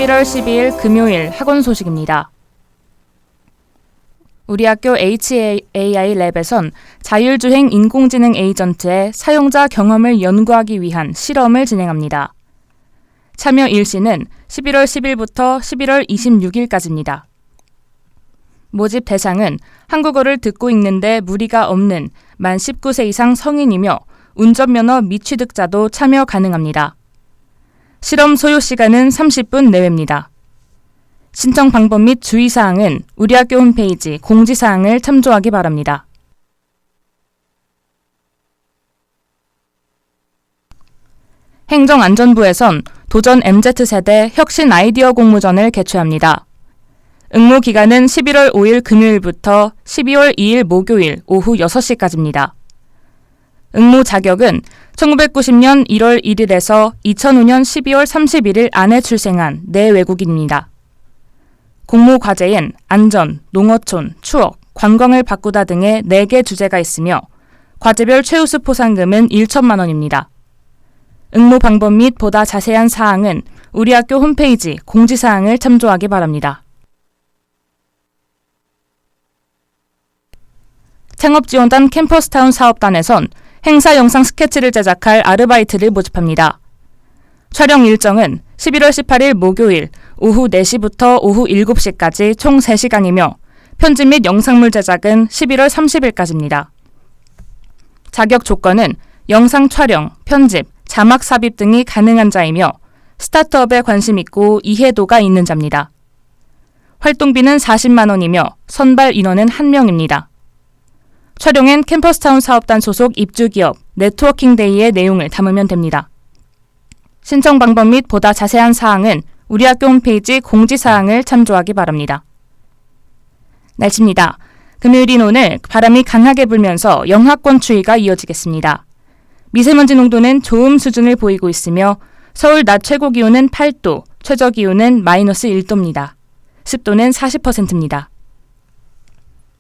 11월 12일 금요일 학원 소식입니다. 우리 학교 HAI 랩에선 자율주행 인공지능 에이전트의 사용자 경험을 연구하기 위한 실험을 진행합니다. 참여 일시는 11월 10일부터 11월 26일까지입니다. 모집 대상은 한국어를 듣고 읽는데 무리가 없는 만 19세 이상 성인이며 운전면허 미취득자도 참여 가능합니다. 실험 소요 시간은 30분 내외입니다. 신청 방법 및 주의사항은 우리 학교 홈페이지 공지사항을 참조하기 바랍니다. 행정안전부에선 도전 MZ세대 혁신 아이디어 공모전을 개최합니다. 응모 기간은 11월 5일 금요일부터 12월 2일 목요일 오후 6시까지입니다. 응모 자격은 1990년 1월 1일에서 2005년 12월 31일 안에 출생한 내외국인입니다. 공모 과제엔 안전, 농어촌, 추억, 관광을 바꾸다 등의 4개 주제가 있으며 과제별 최우수 포상금은 1천만 원입니다. 응모 방법 및 보다 자세한 사항은 우리 학교 홈페이지 공지사항을 참조하기 바랍니다. 창업지원단 캠퍼스타운 사업단에선 행사 영상 스케치를 제작할 아르바이트를 모집합니다. 촬영 일정은 11월 18일 목요일 오후 4시부터 오후 7시까지 총 3시간이며 편집 및 영상물 제작은 11월 30일까지입니다. 자격 조건은 영상 촬영, 편집, 자막 삽입 등이 가능한 자이며 스타트업에 관심 있고 이해도가 있는 자입니다. 활동비는 40만 원이며 선발 인원은 1명입니다. 촬영엔 캠퍼스타운 사업단 소속 입주기업 네트워킹데이의 내용을 담으면 됩니다. 신청 방법 및 보다 자세한 사항은 우리 학교 홈페이지 공지사항을 참조하기 바랍니다. 날씨입니다. 금요일인 오늘 바람이 강하게 불면서 영하권 추위가 이어지겠습니다. 미세먼지 농도는 좋음 수준을 보이고 있으며 서울 낮 최고 기온은 8도, 최저 기온은 마이너스 1도입니다. 습도는 40%입니다.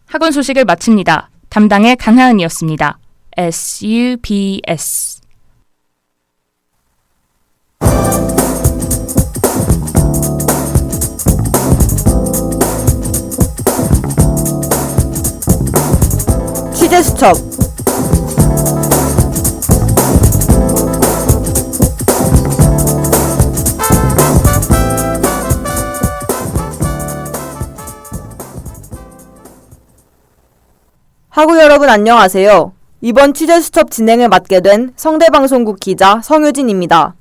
학원 소식을 마칩니다. 담당의 강하은이었습니다. SUBS 취재 수첩 학우 여러분 안녕하세요. 이번 취재수첩 진행을 맡게 된 성대방송국 기자 성유진입니다.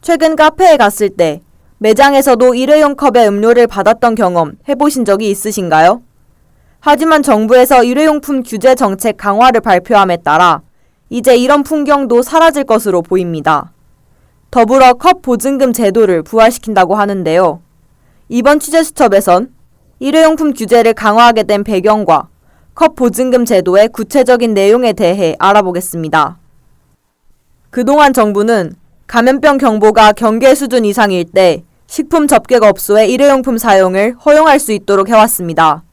최근 카페에 갔을 때 매장에서도 일회용 컵에 음료를 받았던 경험 해보신 적이 있으신가요? 하지만 정부에서 일회용품 규제 정책 강화를 발표함에 따라 이제 이런 풍경도 사라질 것으로 보입니다. 더불어 컵 보증금 제도를 부활시킨다고 하는데요. 이번 취재수첩에선 일회용품 규제를 강화하게 된 배경과 컵 보증금 제도의 구체적인 내용에 대해 알아보겠습니다. 그동안 정부는 감염병 경보가 경계 수준 이상일 때 식품 접객업소의 일회용품 사용을 허용할 수 있도록 해왔습니다.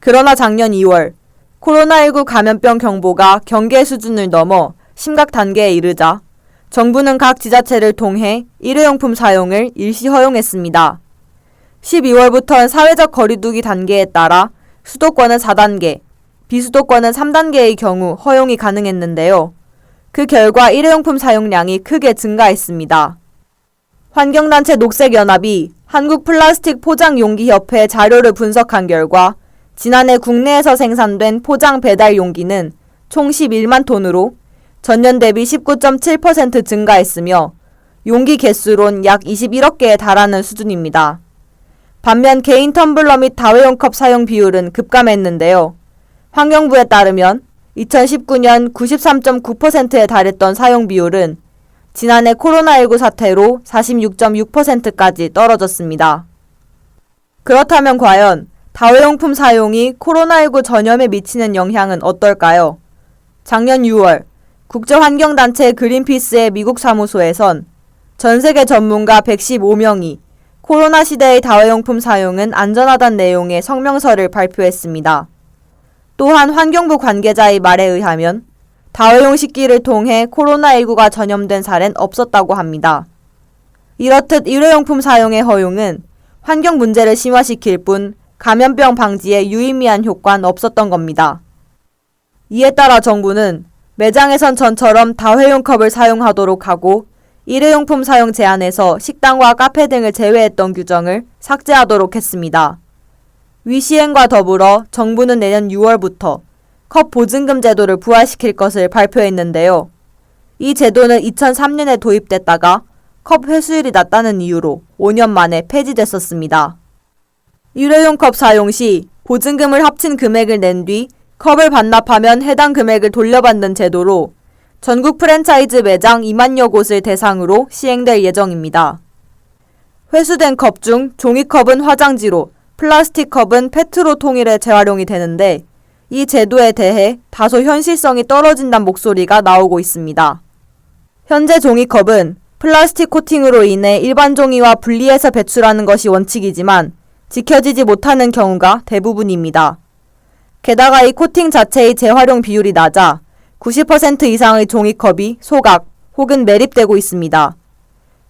그러나 작년 2월 코로나19 감염병 경보가 경계 수준을 넘어 심각 단계에 이르자 정부는 각 지자체를 통해 일회용품 사용을 일시 허용했습니다. 12월부터는 사회적 거리두기 단계에 따라 수도권은 4단계, 비수도권은 3단계의 경우 허용이 가능했는데요. 그 결과 일회용품 사용량이 크게 증가했습니다. 환경단체 녹색연합이 한국플라스틱포장용기협회 자료를 분석한 결과 지난해 국내에서 생산된 포장 배달 용기는 총 11만 톤으로 전년 대비 19.7% 증가했으며 용기 개수론 약 21억 개에 달하는 수준입니다. 반면 개인 텀블러 및 다회용 컵 사용 비율은 급감했는데요. 환경부에 따르면 2019년 93.9%에 달했던 사용 비율은 지난해 코로나19 사태로 46.6%까지 떨어졌습니다. 그렇다면 과연 다회용품 사용이 코로나19 전염에 미치는 영향은 어떨까요? 작년 6월 국제환경단체 그린피스의 미국 사무소에선 전 세계 전문가 115명이 코로나 시대의 다회용품 사용은 안전하다는 내용의 성명서를 발표했습니다. 또한 환경부 관계자의 말에 의하면 다회용 식기를 통해 코로나19가 전염된 사례는 없었다고 합니다. 이렇듯 일회용품 사용의 허용은 환경 문제를 심화시킬 뿐 감염병 방지에 유의미한 효과는 없었던 겁니다. 이에 따라 정부는 매장에선 전처럼 다회용 컵을 사용하도록 하고 일회용품 사용 제한에서 식당과 카페 등을 제외했던 규정을 삭제하도록 했습니다. 위 시행과 더불어 정부는 내년 6월부터 컵 보증금 제도를 부활시킬 것을 발표했는데요. 이 제도는 2003년에 도입됐다가 컵 회수율이 낮다는 이유로 5년 만에 폐지됐었습니다. 일회용 컵 사용 시 보증금을 합친 금액을 낸 뒤 컵을 반납하면 해당 금액을 돌려받는 제도로 전국 프랜차이즈 매장 2만여 곳을 대상으로 시행될 예정입니다. 회수된 컵 중 종이컵은 화장지로, 플라스틱 컵은 페트로 통일해 재활용이 되는데 이 제도에 대해 다소 현실성이 떨어진다는 목소리가 나오고 있습니다. 현재 종이컵은 플라스틱 코팅으로 인해 일반 종이와 분리해서 배출하는 것이 원칙이지만 지켜지지 못하는 경우가 대부분입니다. 게다가 이 코팅 자체의 재활용 비율이 낮아 90% 이상의 종이컵이 소각 혹은 매립되고 있습니다.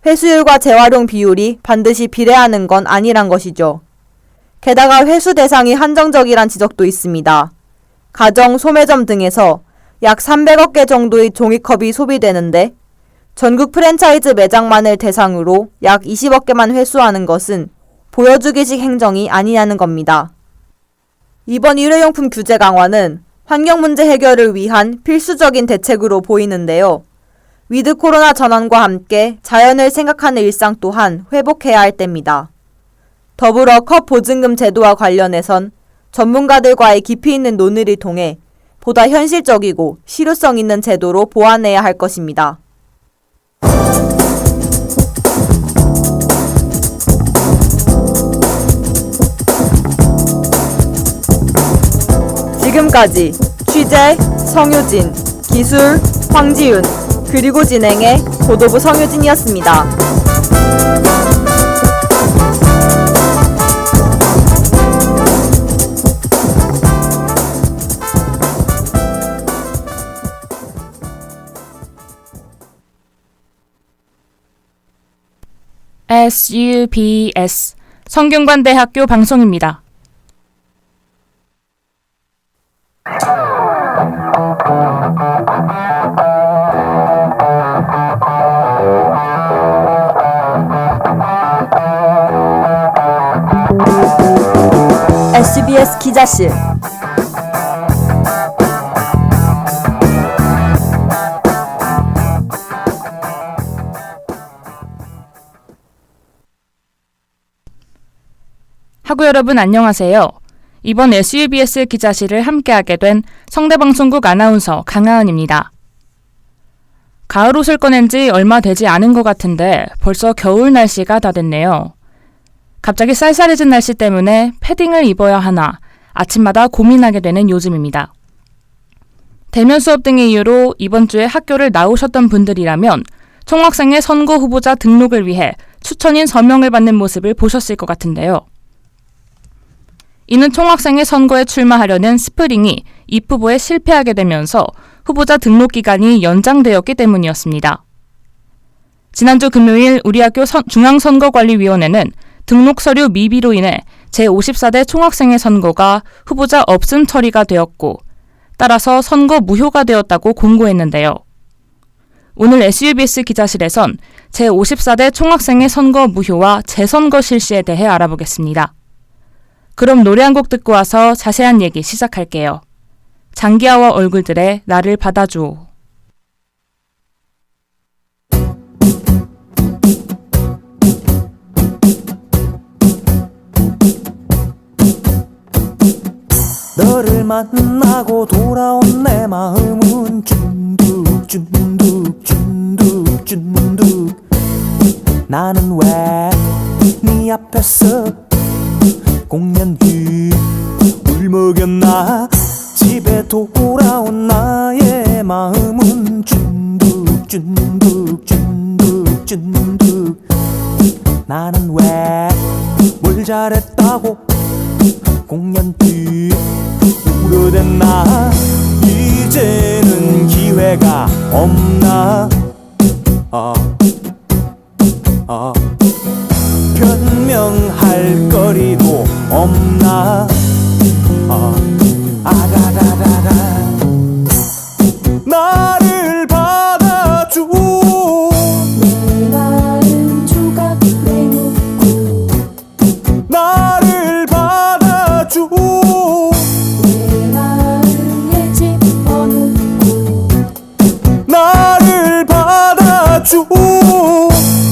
회수율과 재활용 비율이 반드시 비례하는 건 아니란 것이죠. 게다가 회수 대상이 한정적이란 지적도 있습니다. 가정, 소매점 등에서 약 300억 개 정도의 종이컵이 소비되는데 전국 프랜차이즈 매장만을 대상으로 약 20억 개만 회수하는 것은 보여주기식 행정이 아니냐는 겁니다. 이번 일회용품 규제 강화는 환경 문제 해결을 위한 필수적인 대책으로 보이는데요. 위드 코로나 전환과 함께 자연을 생각하는 일상 또한 회복해야 할 때입니다. 더불어 컵 보증금 제도와 관련해선 전문가들과의 깊이 있는 논의를 통해 보다 현실적이고 실효성 있는 제도로 보완해야 할 것입니다. 지금까지 취재 성유진, 기술 황지윤, 그리고 진행의 보도부 성유진이었습니다. SUBS 성균관대학교 방송입니다. SBS 기자실 학우 여러분 안녕하세요. 이번 SUBS 기자실을 함께하게 된 성대방송국 아나운서 강하은입니다. 가을 옷을 꺼낸 지 얼마 되지 않은 것 같은데 벌써 겨울 날씨가 다 됐네요. 갑자기 쌀쌀해진 날씨 때문에 패딩을 입어야 하나 아침마다 고민하게 되는 요즘입니다. 대면 수업 등의 이유로 이번 주에 학교를 나오셨던 분들이라면 총학생회 선거 후보자 등록을 위해 추천인 서명을 받는 모습을 보셨을 것 같은데요. 이는 총학생회 선거에 출마하려는 스프링이 입 후보에 실패하게 되면서 후보자 등록 기간이 연장되었기 때문이었습니다. 지난주 금요일 우리 학교 중앙선거관리위원회는 등록 서류 미비로 인해 제54대 총학생회 선거가 후보자 없음 처리가 되었고 따라서 선거 무효가 되었다고 공고했는데요. 오늘 SUBS 기자실에선 제54대 총학생회 선거 무효와 재선거 실시에 대해 알아보겠습니다. 그럼 노래 한 곡 듣고 와서 자세한 얘기 시작할게요. 장기하와 얼굴들의 나를 받아줘. 너를 만나고 돌아온 내 마음은 쭌득 나는 왜 네 앞에서 공연 뒤 울먹였나 집에 돌아온 나의 마음은 쭌득 나는 왜 뭘 잘했다고 공연 뒤 울어댔나 이제는 기회가 없나 없나 아라라라라 나를 받아줘 내 마음 조각 내놓고 나를 받아줘 내 마음에 집어넣고 나를 받아줘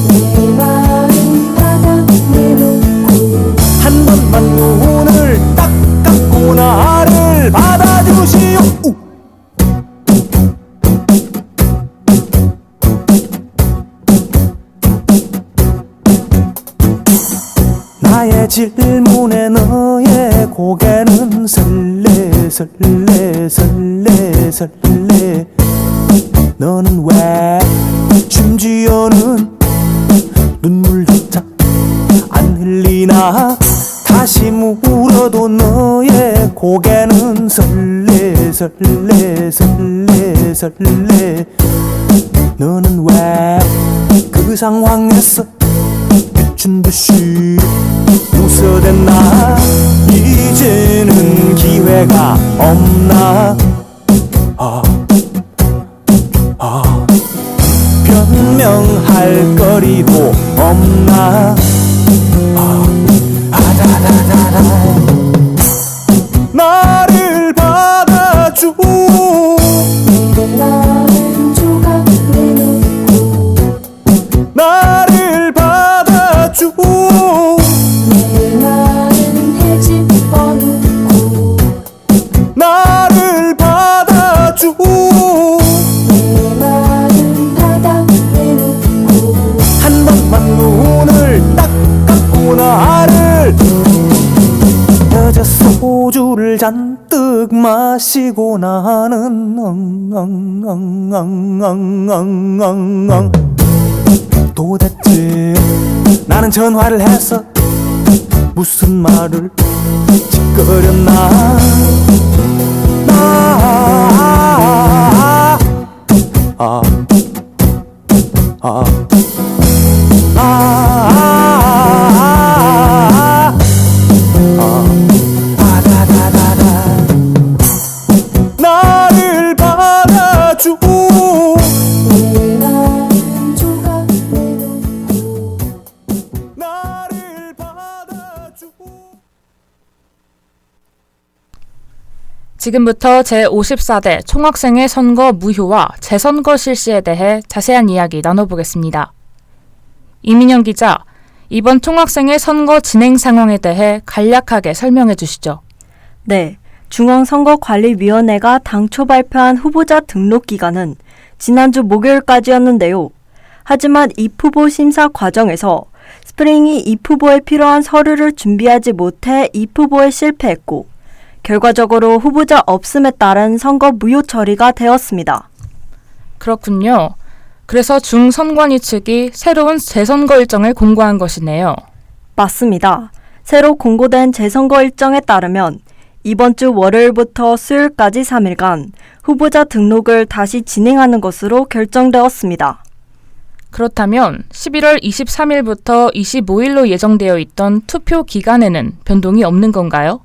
내 마음 바닥 내놓고 한 번만 눈을 딱 감고 나를 받아주시오 나의 질문에 너의 고개는 설레 설레 설레 설레 너는 왜 심지어는 눈물조차 안 흘리나 다시 물어도 너의 고개는 설레 설레 설레 설레 너는 왜 그 상황에서 미친 듯이 웃어댔나 이제는 기회가 없나 변명할 거리도 없나 아다다다다 나를 받아줘 내 마음 조각 내놓고 나를 받아줘 내 마음에 집어넣고 나를 받아줘 내 마음 바닥 내놓고 한 번만 눈을 딱 감고 나를 여자 소주를 잔뜩 마시고 나는 도대체 나는 전화를 해서 무슨 말을 짓거렸나 아다다다다 나를 받아줘 내 마음 조각 내놓고 나를 받아줘 지금부터 제54대 총학생회 선거 무효와 재선거 실시에 대해 자세한 이야기 나눠보겠습니다. 이민영 기자, 이번 총학생회 선거 진행 상황에 대해 간략하게 설명해 주시죠. 네, 중앙선거관리위원회가 당초 발표한 후보자 등록 기간은 지난주 목요일까지였는데요. 하지만 입후보 심사 과정에서 스프링이 입후보에 필요한 서류를 준비하지 못해 입후보에 실패했고 결과적으로 후보자 없음에 따른 선거 무효 처리가 되었습니다. 그렇군요. 그래서 중선관위 측이 새로운 재선거 일정을 공고한 것이네요. 맞습니다. 새로 공고된 재선거 일정에 따르면 이번 주 월요일부터 수요일까지 3일간 후보자 등록을 다시 진행하는 것으로 결정되었습니다. 그렇다면 11월 23일부터 25일로 예정되어 있던 투표 기간에는 변동이 없는 건가요?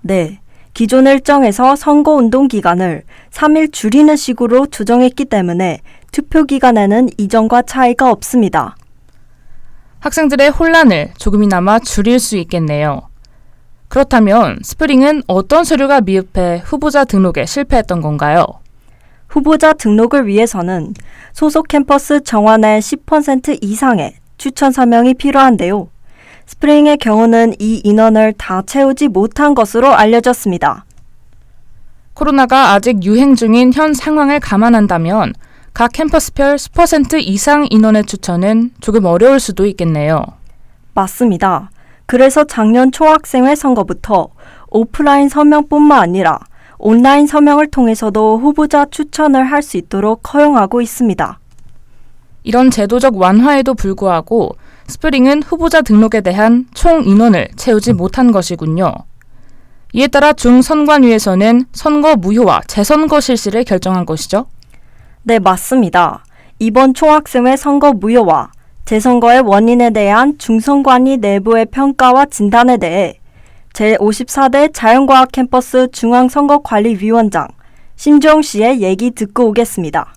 네, 기존 일정에서 선거운동 기간을 3일 줄이는 식으로 조정했기 때문에 투표 기간에는 이전과 차이가 없습니다. 학생들의 혼란을 조금이나마 줄일 수 있겠네요. 그렇다면 스프링은 어떤 서류가 미흡해 후보자 등록에 실패했던 건가요? 후보자 등록을 위해서는 소속 캠퍼스 정원의 10% 이상의 추천 서명이 필요한데요. 스프링의 경우는 이 인원을 다 채우지 못한 것으로 알려졌습니다. 코로나가 아직 유행 중인 현 상황을 감안한다면 각 캠퍼스별 10% 이상 인원의 추천은 조금 어려울 수도 있겠네요. 맞습니다. 그래서 작년 총학생회 선거부터 오프라인 서명뿐만 아니라 온라인 서명을 통해서도 후보자 추천을 할 수 있도록 허용하고 있습니다. 이런 제도적 완화에도 불구하고 스프링은 후보자 등록에 대한 총 인원을 채우지 못한 것이군요. 이에 따라 중선관위에서는 선거 무효와 재선거 실시를 결정한 것이죠. 네, 맞습니다. 이번 총학생회 선거 무효와 재선거의 원인에 대한 중선관위 내부의 평가와 진단에 대해 제54대 자연과학 캠퍼스 중앙선거관리위원장 심지영 씨의 얘기 듣고 오겠습니다.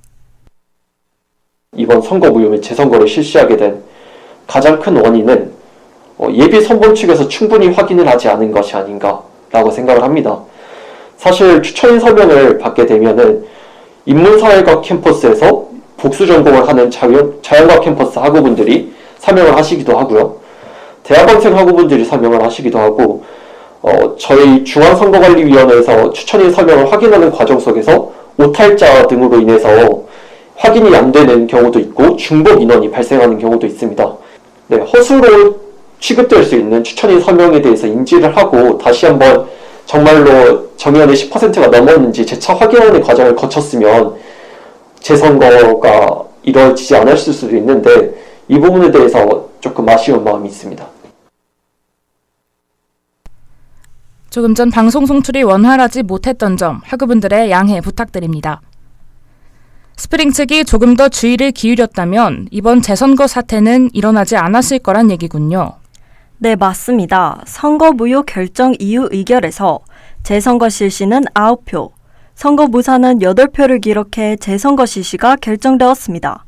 이번 선거 무효 및 재선거를 실시하게 된 가장 큰 원인은 예비 선본 측에서 충분히 확인을 하지 않은 것이 아닌가라고 생각을 합니다. 사실 추천인 서명을 받게 되면은 인문사회학 캠퍼스에서 복수 전공을 하는 자연과학 캠퍼스 학우분들이 서명을 하시기도 하고요. 대학원생 학우분들이 서명을 하시기도 하고 저희 중앙선거관리위원회에서 추천인 서명을 확인하는 과정 속에서 오탈자 등으로 인해서 확인이 안 되는 경우도 있고 중복 인원이 발생하는 경우도 있습니다. 네, 허수로 취급될 수 있는 추천인 서명에 대해서 인지를 하고 다시 한번 정말로 정의원의 10%가 넘었는지 재차 확인하는 과정을 거쳤으면 재선거가 이루어지지 않았을 수도 있는데 이 부분에 대해서 조금 아쉬운 마음이 있습니다. 조금 전 방송 송출이 원활하지 못했던 점 학우분들의 양해 부탁드립니다. 스프링 측이 조금 더 주의를 기울였다면 이번 재선거 사태는 일어나지 않았을 거란 얘기군요. 네, 맞습니다. 선거 무효 결정 이후 의결에서 재선거 실시는 9표, 선거 무산은 8표를 기록해 재선거 실시가 결정되었습니다.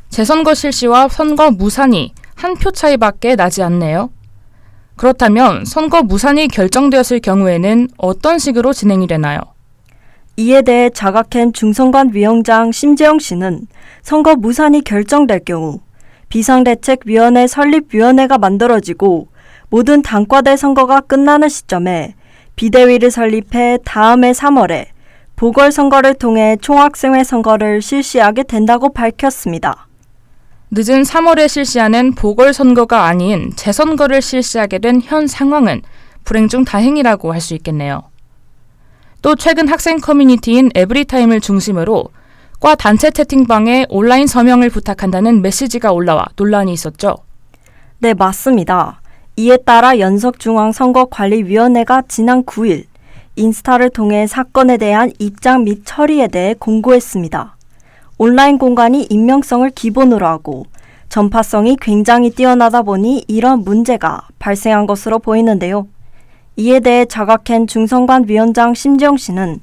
재선거 실시와 선거 무산이 한 표 차이밖에 나지 않네요. 그렇다면 선거 무산이 결정되었을 경우에는 어떤 식으로 진행이 되나요? 이에 대해 자각한 중선관위원장 심재영 씨는 선거 무산이 결정될 경우 비상대책위원회 설립위원회가 만들어지고 모든 단과대 선거가 끝나는 시점에 비대위를 설립해 다음해 3월에 보궐선거를 통해 총학생회 선거를 실시하게 된다고 밝혔습니다. 늦은 3월에 실시하는 보궐선거가 아닌 재선거를 실시하게 된 현 상황은 불행 중 다행이라고 할 수 있겠네요. 또 최근 학생 커뮤니티인 에브리타임을 중심으로 과 단체 채팅방에 온라인 서명을 부탁한다는 메시지가 올라와 논란이 있었죠. 네, 맞습니다. 이에 따라 연석중앙선거관리위원회가 지난 9일 인스타를 통해 사건에 대한 입장 및 처리에 대해 공고했습니다. 온라인 공간이 익명성을 기본으로 하고 전파성이 굉장히 뛰어나다 보니 이런 문제가 발생한 것으로 보이는데요. 이에 대해 자각한 중선관위원장 심지영 씨는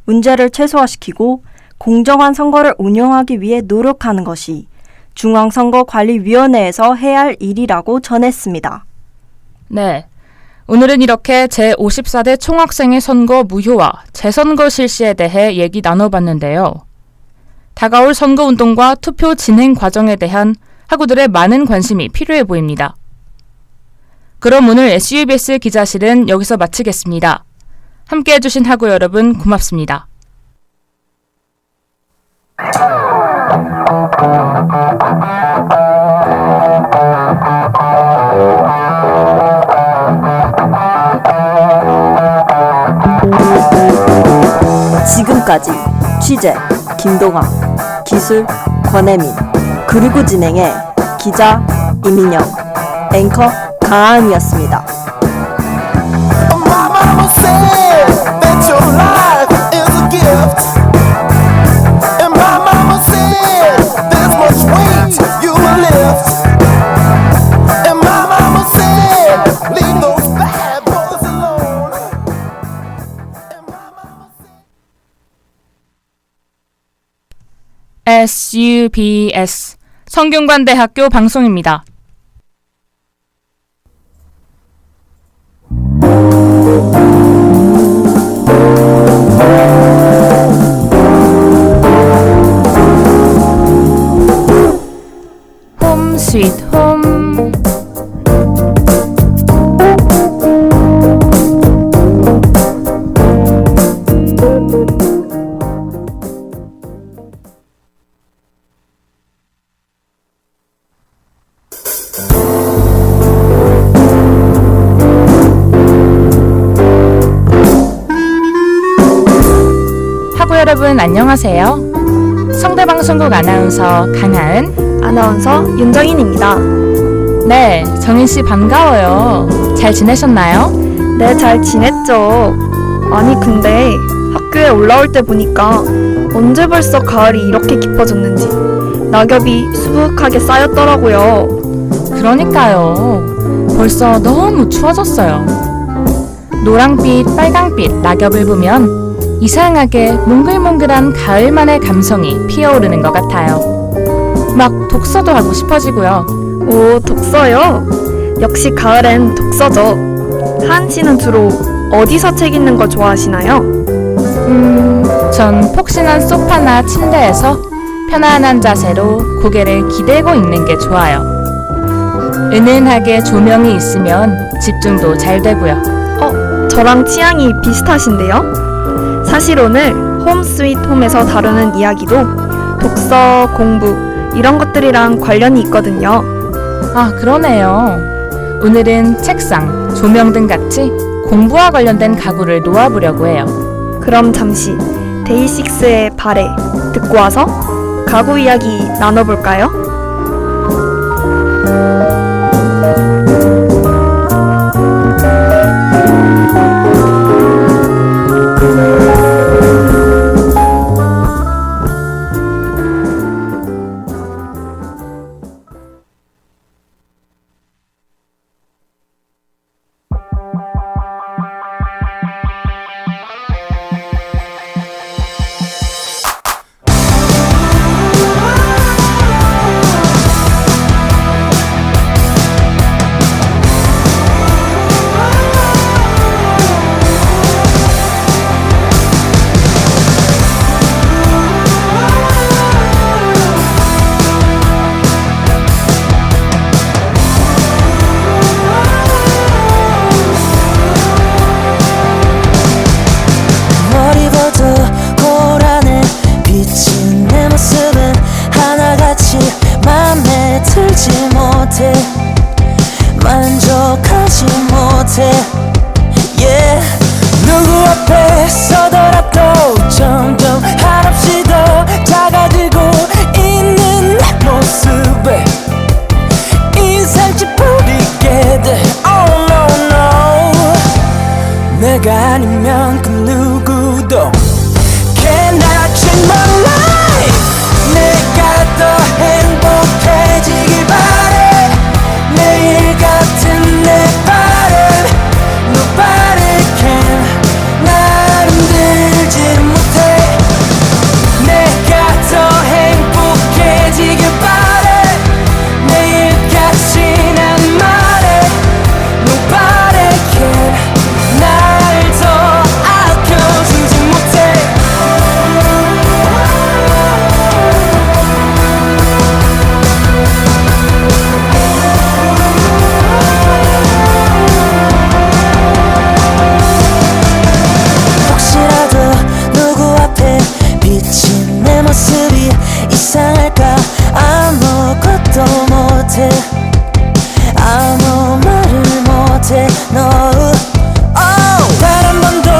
문제를 최소화시키고 공정한 선거를 운영하기 위해 노력하는 것이 중앙선거관리위원회에서 해야 할 일이라고 전했습니다. 네, 오늘은 이렇게 제54대 총학생회 선거 무효와 재선거 실시에 대해 얘기 나눠봤는데요. 다가올 선거운동과 투표 진행 과정에 대한 학우들의 많은 관심이 필요해 보입니다. 그럼 오늘 SUBS 기자실은 여기서 마치겠습니다. 함께 해주신 학우 여러분 고맙습니다. 지금까지 취재 김동아, 기술 권혜민, 그리고 진행의 기자 이민영, 앵커 강하은이었습니다. My mama said that your life is a gift. And my mama said there's much weight you will lift. And my mama said leave those bad boys alone. And my mama said SUBS 성균관대학교 방송입니다. 홈 스윗 홈. 학우 여러분 안녕하세요. 성대방송국 아나운서 강하은, 아나운서 윤정인입니다. 네, 정인씨 반가워요. 잘 지내셨나요? 네, 잘 지냈죠. 아니, 근데 학교에 올라올 때 보니까 언제 벌써 가을이 이렇게 깊어졌는지 낙엽이 수북하게 쌓였더라고요. 그러니까요. 벌써 너무 추워졌어요. 노랑빛, 빨강빛 낙엽을 보면 이상하게 몽글몽글한 가을만의 감성이 피어오르는 것 같아요. 막 독서도 하고 싶어지고요. 오, 독서요? 역시 가을엔 독서죠. 하은 씨는 주로 어디서 책 읽는 거 좋아하시나요? 전 폭신한 소파나 침대에서 편안한 자세로 고개를 기대고 있는 게 좋아요. 은은하게 조명이 있으면 집중도 잘 되고요. 저랑 취향이 비슷하신데요? 사실 오늘 홈 스윗 홈에서 다루는 이야기도 독서, 공부 이런 것들이랑 관련이 있거든요. 아, 그러네요. 오늘은 책상, 조명 등 같이 공부와 관련된 가구를 놓아보려고 해요. 그럼 잠시 데이식스의 발에 듣고 와서 가구 이야기 나눠볼까요? 머리부터 고란에 비친 내 모습은 하나같이 맘에 들지 못해 만족하지 못해 yeah. 누구 앞에 서더라도 점점 한없이 더 작아지고 있는 내 모습에 인상 찌푸리게 돼 oh no no 내가 아니면 그 누구도 cannot change my life 내가 더 행복해지길 바래 매일 같은 내 바람 Nobody can 날 흔들지 못해 내가 더 행복해지길 바래 매일같이 난 말해 Nobody can 날 더 아껴주지 못해 혹시라도 누구 앞에 비친 내 모습이 이상할까 아무것도 못해 아무 말을 못해 no 단 한 번도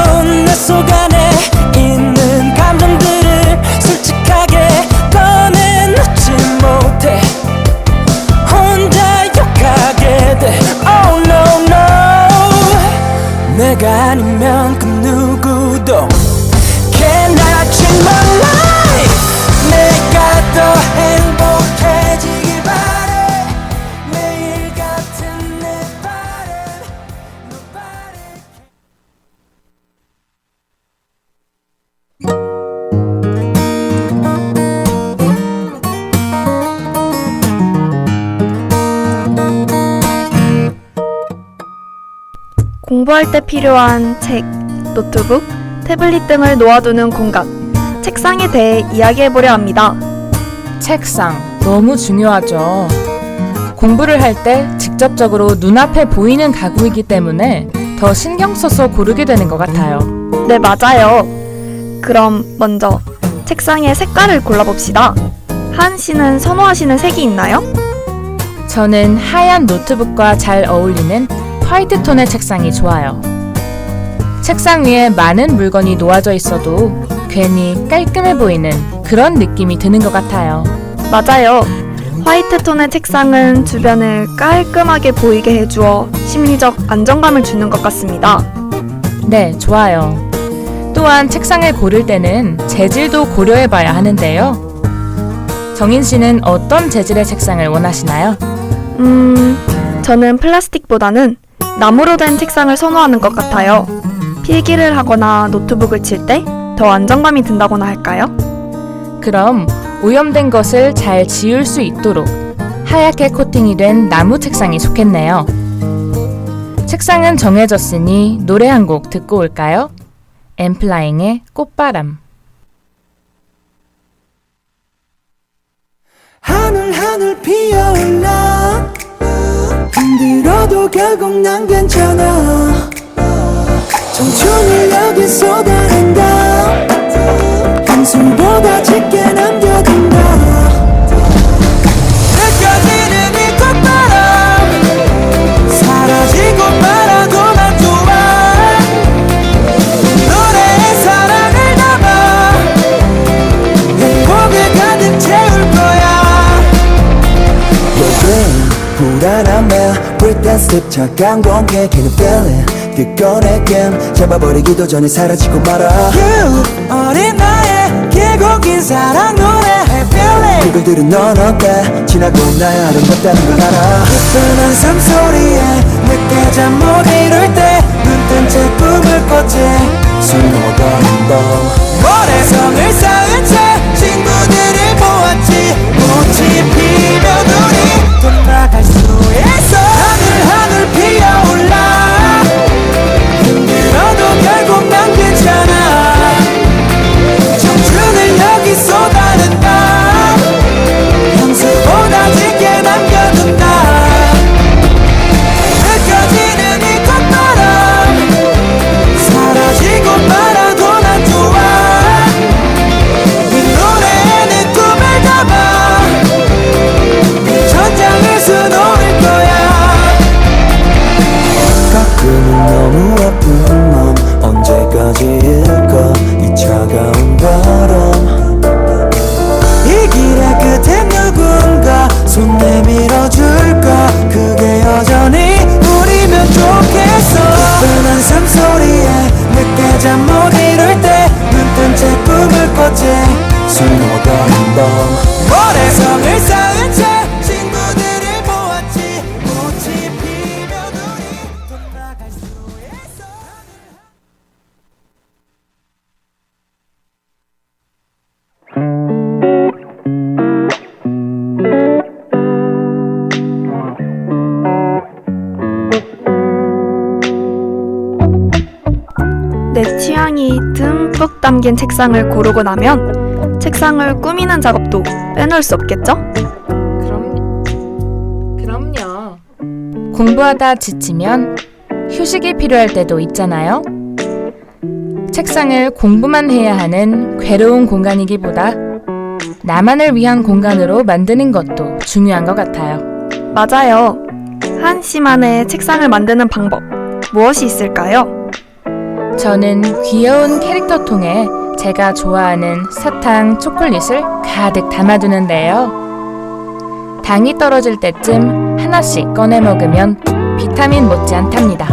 내 속 안에 있는 감정들을 솔직하게 꺼내놓지 못해 혼자 욕하게 돼 oh no no 내가 아니면 그 누구도 cannot change my life 내가 더 행복해지길 바래 매일 같은 내 바람 Nobody 공부할 때 필요한 책, 노트북, 태블릿 등을 놓아두는 공간, 책상에 대해 이야기해보려 합니다. 책상, 너무 중요하죠. 공부를 할 때 직접적으로 눈앞에 보이는 가구이기 때문에 더 신경 써서 고르게 되는 것 같아요. 네, 맞아요. 그럼 먼저 책상의 색깔을 골라봅시다. 하은 씨는 선호하시는 색이 있나요? 저는 하얀 노트북과 잘 어울리는 화이트 톤의 책상이 좋아요. 책상 위에 많은 물건이 놓아져 있어도 괜히 깔끔해 보이는 그런 느낌이 드는 것 같아요. 맞아요. 화이트 톤의 책상은 주변을 깔끔하게 보이게 해주어 심리적 안정감을 주는 것 같습니다. 네, 좋아요. 또한 책상을 고를 때는 재질도 고려해봐야 하는데요. 정인 씨는 어떤 재질의 책상을 원하시나요? 저는 플라스틱보다는 나무로 된 책상을 선호하는 것 같아요. 필기를 하거나 노트북을 칠 때 더 안정감이 든다거나 할까요? 그럼 오염된 것을 잘 지울 수 있도록 하얗게 코팅이 된 나무 책상이 좋겠네요. 책상은 정해졌으니 노래 한 곡 듣고 올까요? 엠플라잉의 꽃바람. 하늘 피어올라 힘들어도 결국 난 괜찮아 청춘을 여기 쏟아낸다 한숨보다 짙게 남겨둔다 느껴지는 이 꽃바람 사라지고 말아도 난 좋아 노래에 사랑을 담아 행복을 가득 채울 거야 Your dream 불안함에 Breathe and slip 잠깐 공개 Can you feel it 듣고 내 게임 잡아버리기도 전에 사라지고 말아 You 어린 나의 길고 긴 사랑 노래 I feel it 그걸 들은 넌 어때 지나고 나의 아름답다는 걸 알아 깊은 한숨 소리에 늦게 잠 못 이룰 때 눈 뜬 채 꿈을 꿨지 술 먹어가는 밤 모래성을 쌓은 채 친구들을 보았지 꽃이 피면 우리 돌아갈 수 있어 하늘 피어올라 힘들어도 결국 난 괜찮아 청춘을 여기 쏟아낸다 향수보다 짙게 남겨둔다 느껴지는 이 꽃바람 사라지고 말아도 난 좋아 이 노래에 내 꿈을 담아 천장을 수놓을 거야 가끔은 너무 아픈 맘 언제까지일까 이 차가운 바람 이 길의 끝에 누군가 손 내밀어줄까 그게 여전히 우리면 좋겠어 깊은 한숨 소리에 늦게 잠 못 이룰 때 눈 뜬 채 꿈을 꿨지 술 먹어가는 밤 모래성을 쌓은 채 친구들을 보았지 꽃이 피면 우리 돌아갈 수 있어 내 취향이 듬뿍 담긴 책상을 고르고 나면 책상을 꾸미는 작업도 빼놓을 수 없겠죠? 그럼요. 공부하다 지치면 휴식이 필요할 때도 있잖아요. 책상을 공부만 해야 하는 괴로운 공간이기보다 나만을 위한 공간으로 만드는 것도 중요한 것 같아요. 맞아요. 한 씨만의 책상을 만드는 방법 무엇이 있을까요? 저는 귀여운 캐릭터 통에 제가 좋아하는 사탕, 초콜릿을 가득 담아두는데요. 당이 떨어질 때쯤 하나씩 꺼내 먹으면 비타민 못지않답니다.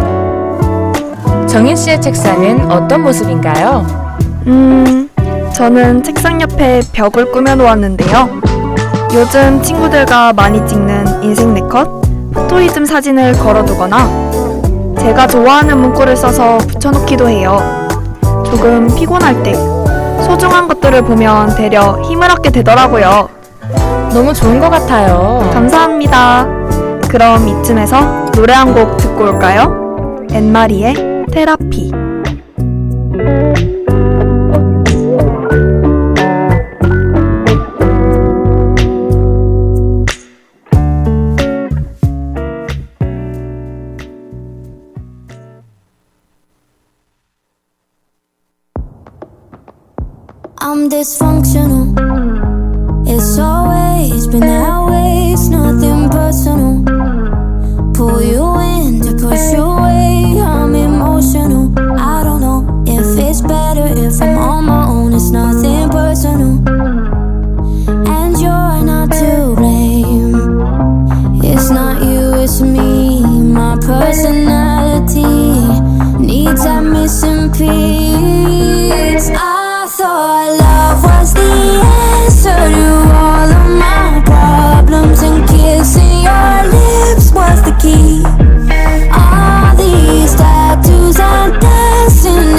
정인 씨의 책상은 어떤 모습인가요? 저는 책상 옆에 벽을 꾸며놓았는데요. 요즘 친구들과 많이 찍는 인생 네컷, 포토이즘 사진을 걸어두거나 제가 좋아하는 문구를 써서 붙여놓기도 해요. 조금 피곤할 때 소중한 것들을 보면 되려 힘을 얻게 되더라고요. 너무 좋은 것 같아요. 감사합니다. 그럼 이쯤에서 노래 한 곡 듣고 올까요? 앤마리의 테라피. I'm dysfunctional. It's always been that way. It's nothing personal. Pull you in to push you away. I'm emotional. I don't know if it's better if I'm on my own. It's nothing personal. And you're not to blame. It's not you, it's me. My personality needs that missing piece. I thought love was the answer to all of my problems, and kissing your lips was the key. All these tattoos and dancing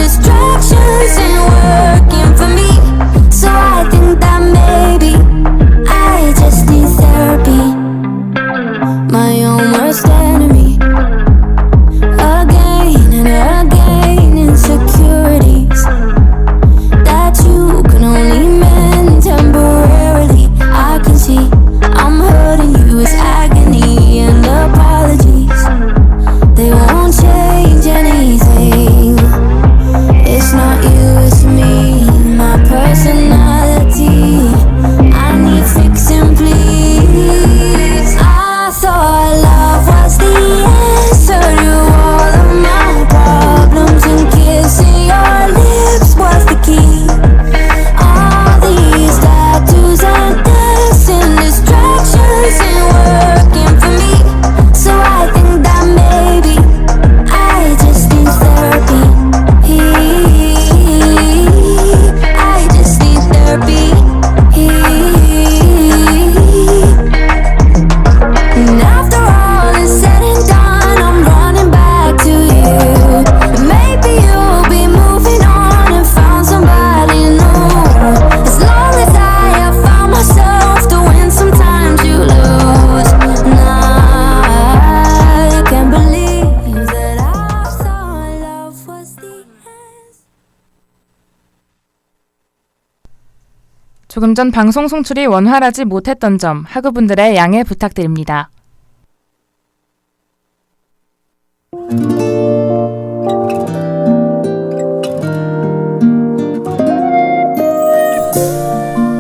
조금 전 방송 송출이 원활하지 못했던 점 학우분들의 양해 부탁드립니다.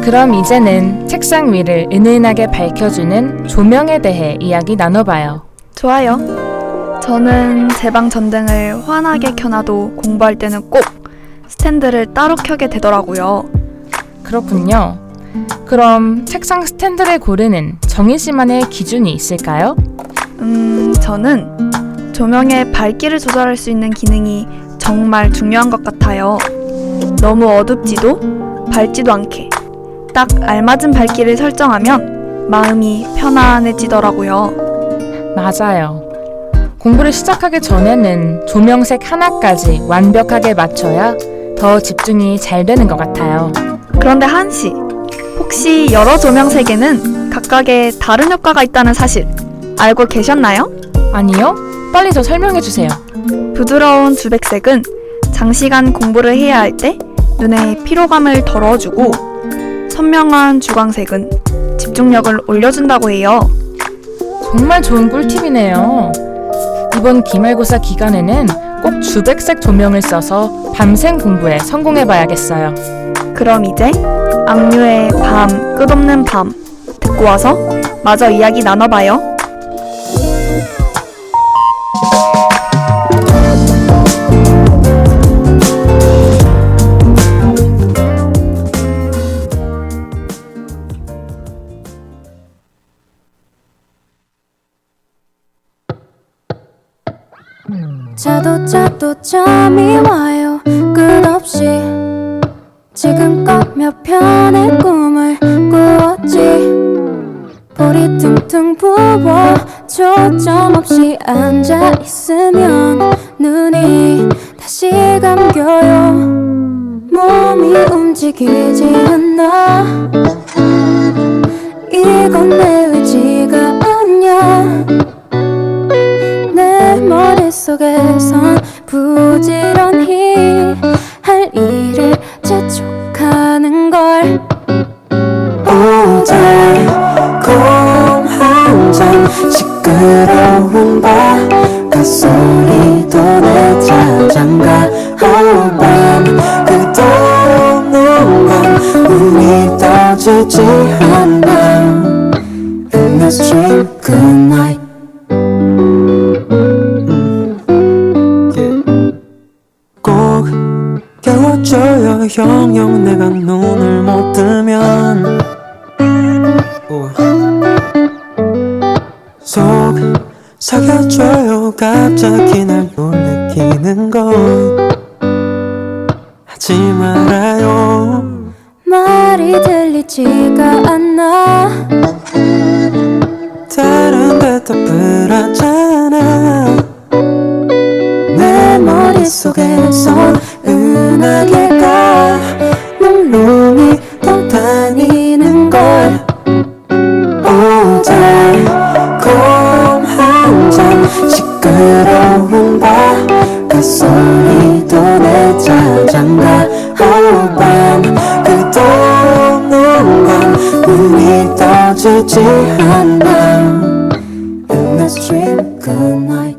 그럼 이제는 책상 위를 은은하게 밝혀주는 조명에 대해 이야기 나눠봐요. 좋아요. 저는 제 방 전등을 환하게 켜놔도 공부할 때는 꼭 스탠드를 따로 켜게 되더라고요. 그렇군요. 그럼 책상 스탠드를 고르는 정희 씨만의 기준이 있을까요? 저는 조명의 밝기를 조절할 수 있는 기능이 정말 중요한 것 같아요. 너무 어둡지도 밝지도 않게 딱 알맞은 밝기를 설정하면 마음이 편안해지더라고요. 맞아요. 공부를 시작하기 전에는 조명색 하나까지 완벽하게 맞춰야 더 집중이 잘 되는 것 같아요. 그런데 한씨, 혹시 여러 조명색에는 각각의 다른 효과가 있다는 사실 알고 계셨나요? 아니요? 빨리 더 설명해 주세요. 부드러운 주백색은 장시간 공부를 해야 할 때 눈에 피로감을 덜어주고, 선명한 주광색은 집중력을 올려준다고 해요. 정말 좋은 꿀팁이네요. 이번 기말고사 기간에는 꼭 주백색 조명을 써서 밤샘 공부에 성공해봐야겠어요. 그럼 이제 악뮤의 밤, 끝없는 밤 듣고 와서 마저 이야기 나눠봐요. 자도 잠이 와요 끝없이 지금껏 몇 편의 꿈을 꾸었지 볼이 퉁퉁 부어 초점 없이 앉아있으면 눈이 다시 감겨요 몸이 움직이지 않아 이건 내 의지가 아니야 내 머릿속에선 부지런히 할 일을 재촉하는걸 달콤 한잔 시끄러운 바깥소리도 내 자장가 밤 끝없는 건 눈이 떠지지 않아 In the street good night 꼭 깨워줘요 영영 내가 눈을 못 뜨면 속 사겨줘요 갑자기 날 놀래키는 거 하지 말아요 말이 들리지가 않아 다른 데 떠들었잖아 내 머릿속에선 은하계가 몽롱히 떠다니는걸 달콤 한잔 시끄러운 바깥소리도 내 자장가 밤 끝없는 건 눈이 떠지지 않아 In the street good night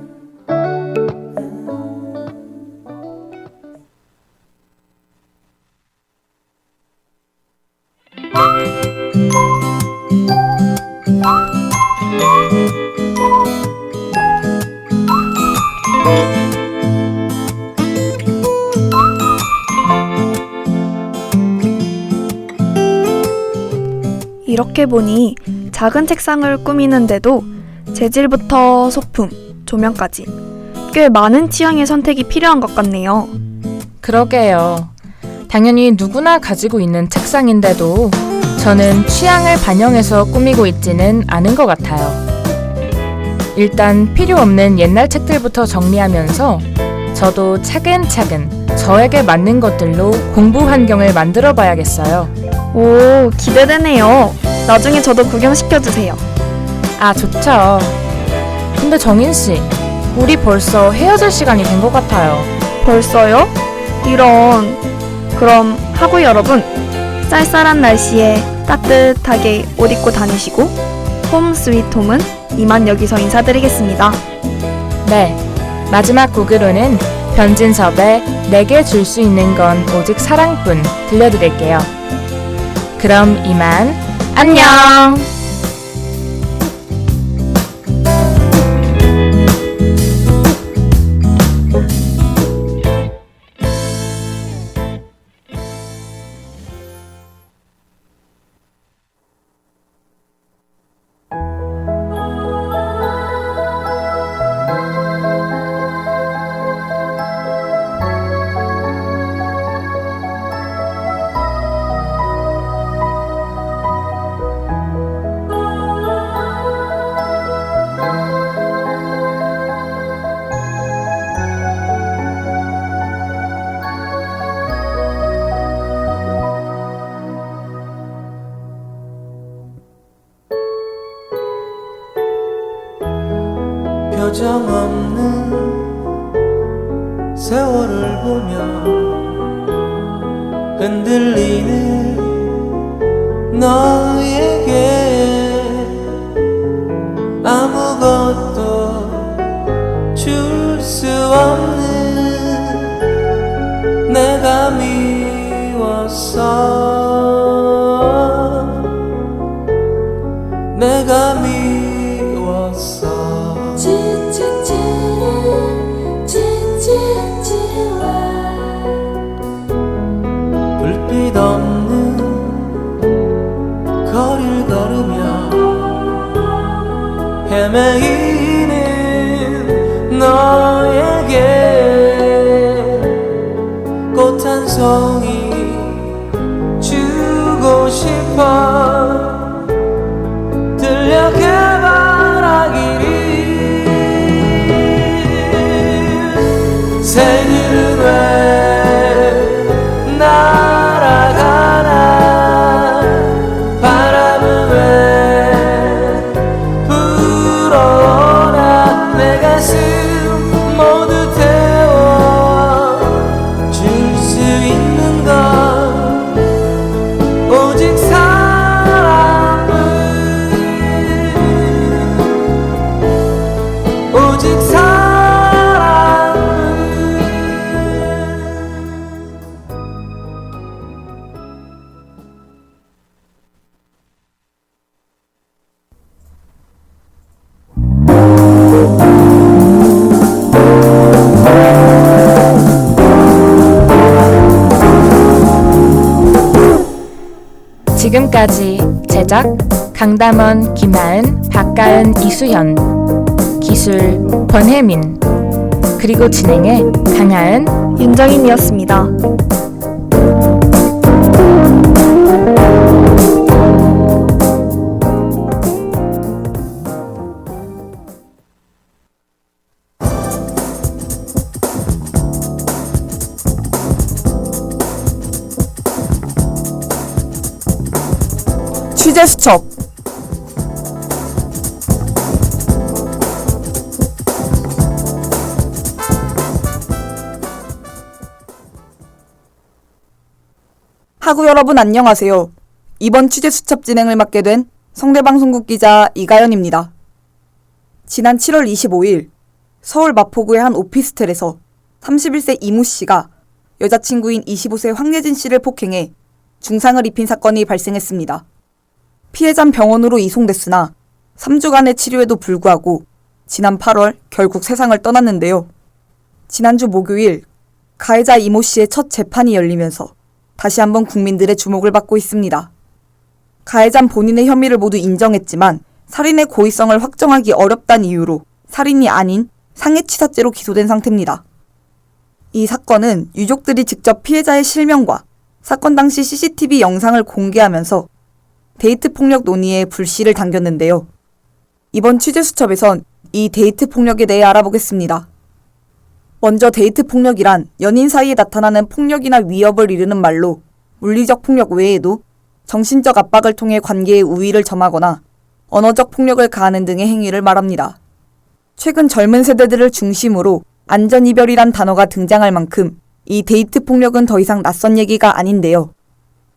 이렇게 보니 작은 책상을 꾸미는데도 재질부터 소품, 조명까지 꽤 많은 취향의 선택이 필요한 것 같네요. 그러게요. 당연히 누구나 가지고 있는 책상인데도 저는 취향을 반영해서 꾸미고 있지는 않은 것 같아요. 일단 필요 없는 옛날 책들부터 정리하면서 저도 차근차근 저에게 맞는 것들로 공부 환경을 만들어 봐야겠어요. 오, 기대되네요. 나중에 저도 구경시켜주세요. 아, 좋죠. 근데 정인씨, 우리 벌써 헤어질 시간이 된 것 같아요. 벌써요? 이런... 그럼 학우 여러분, 쌀쌀한 날씨에 따뜻하게 옷 입고 다니시고 홈 스위트 홈은 이만 여기서 인사드리겠습니다. 네, 마지막 곡으로는 변진섭의 내게 줄 수 있는 건 오직 사랑뿐 들려드릴게요. 그럼 이만 안녕! 표정 없는 세월을 보며 흔들리는 너에게 아무것도 줄 수 없는 내가 미웠어. 내가 미웠어. 불빛 없는 거리를 걸으며 헤매이는 너에게 꽃 한 송이 주고 싶어. 들려게 바라기를 새들은 왜 날아가나. 바람은 왜 불어오나. 내 가슴 모두 태워 줄 수 있는 건 오직 사랑뿐. 오직 사랑뿐. 지금까지 제작 강담원, 김하은, 박가은, 이수현, 기술 권혜민, 그리고 진행의 강하은, 윤정인이었습니다. 취재 수첩. 하구 여러분 안녕하세요. 이번 취재 수첩 진행을 맡게 된 성대방송국 기자 이가연입니다. 지난 7월 25일 서울 마포구의 한 오피스텔에서 31세 이모 씨가 여자친구인 25세 황예진 씨를 폭행해 중상을 입힌 사건이 발생했습니다. 피해자는 병원으로 이송됐으나 3주간의 치료에도 불구하고 지난 8월 결국 세상을 떠났는데요. 지난주 목요일 가해자 이모 씨의 첫 재판이 열리면서 다시 한번 국민들의 주목을 받고 있습니다. 가해자는 본인의 혐의를 모두 인정했지만 살인의 고의성을 확정하기 어렵다는 이유로 살인이 아닌 상해치사죄로 기소된 상태입니다. 이 사건은 유족들이 직접 피해자의 실명과 사건 당시 CCTV 영상을 공개하면서 데이트 폭력 논의에 불씨를 당겼는데요. 이번 취재 수첩에선 이 데이트 폭력에 대해 알아보겠습니다. 먼저 데이트 폭력이란 연인 사이에 나타나는 폭력이나 위협을 이르는 말로 물리적 폭력 외에도 정신적 압박을 통해 관계의 우위를 점하거나 언어적 폭력을 가하는 등의 행위를 말합니다. 최근 젊은 세대들을 중심으로 안전이별이란 단어가 등장할 만큼 이 데이트 폭력은 더 이상 낯선 얘기가 아닌데요.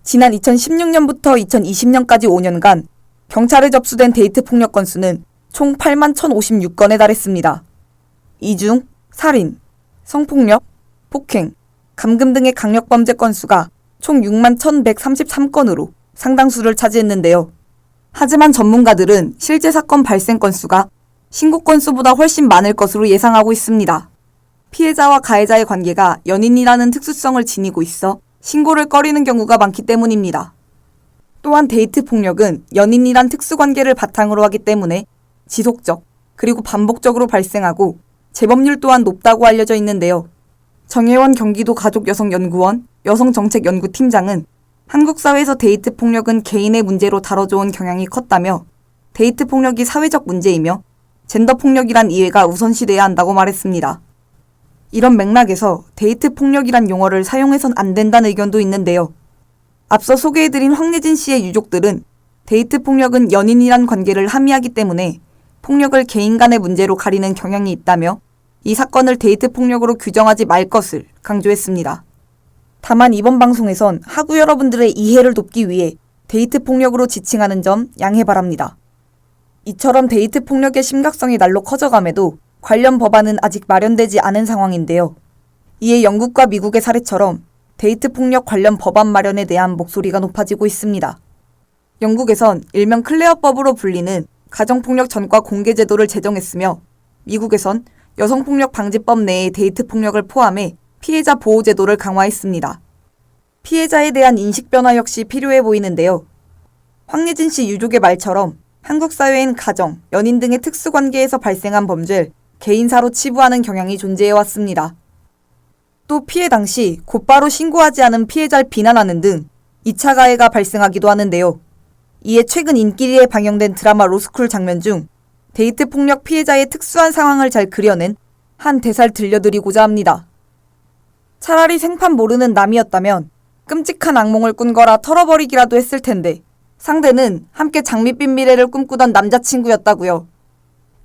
지난 2016년부터 2020년까지 5년간 경찰에 접수된 데이트 폭력 건수는 총 8만 1,056건에 달했습니다. 이 중 살인, 성폭력, 폭행, 감금 등의 강력범죄 건수가 총 6만 1,133건으로 상당수를 차지했는데요. 하지만 전문가들은 실제 사건 발생 건수가 신고 건수보다 훨씬 많을 것으로 예상하고 있습니다. 피해자와 가해자의 관계가 연인이라는 특수성을 지니고 있어 신고를 꺼리는 경우가 많기 때문입니다. 또한 데이트 폭력은 연인이란 특수관계를 바탕으로 하기 때문에 지속적 그리고 반복적으로 발생하고 재범률 또한 높다고 알려져 있는데요. 정혜원 경기도 가족여성연구원 여성정책연구팀장은 한국 사회에서 데이트 폭력은 개인의 문제로 다뤄져온 경향이 컸다며 데이트 폭력이 사회적 문제이며 젠더 폭력이란 이해가 우선시돼야 한다고 말했습니다. 이런 맥락에서 데이트 폭력이란 용어를 사용해선 안 된다는 의견도 있는데요. 앞서 소개해드린 황예진 씨의 유족들은 데이트 폭력은 연인이란 관계를 함의하기 때문에 폭력을 개인 간의 문제로 가리는 경향이 있다며 이 사건을 데이트 폭력으로 규정하지 말 것을 강조했습니다. 다만 이번 방송에선 하구 여러분들의 이해를 돕기 위해 데이트 폭력으로 지칭하는 점 양해 바랍니다. 이처럼 데이트 폭력의 심각성이 날로 커져감에도 관련 법안은 아직 마련되지 않은 상황인데요. 이에 영국과 미국의 사례처럼 데이트 폭력 관련 법안 마련에 대한 목소리가 높아지고 있습니다. 영국에선 일명 클레어법으로 불리는 가정폭력 전과 공개 제도를 제정했으며 미국에선 여성폭력 방지법 내에 데이트 폭력을 포함해 피해자 보호 제도를 강화했습니다. 피해자에 대한 인식 변화 역시 필요해 보이는데요. 황예진 씨 유족의 말처럼 한국 사회엔 가정, 연인 등의 특수관계에서 발생한 범죄를 개인사로 치부하는 경향이 존재해왔습니다. 또 피해 당시 곧바로 신고하지 않은 피해자를 비난하는 등 2차 가해가 발생하기도 하는데요. 이에 최근 인기리에 방영된 드라마 로스쿨 장면 중 데이트 폭력 피해자의 특수한 상황을 잘 그려낸 한 대사를 들려드리고자 합니다. 차라리 생판 모르는 남이었다면 끔찍한 악몽을 꾼 거라 털어버리기라도 했을 텐데 상대는 함께 장밋빛 미래를 꿈꾸던 남자친구였다고요.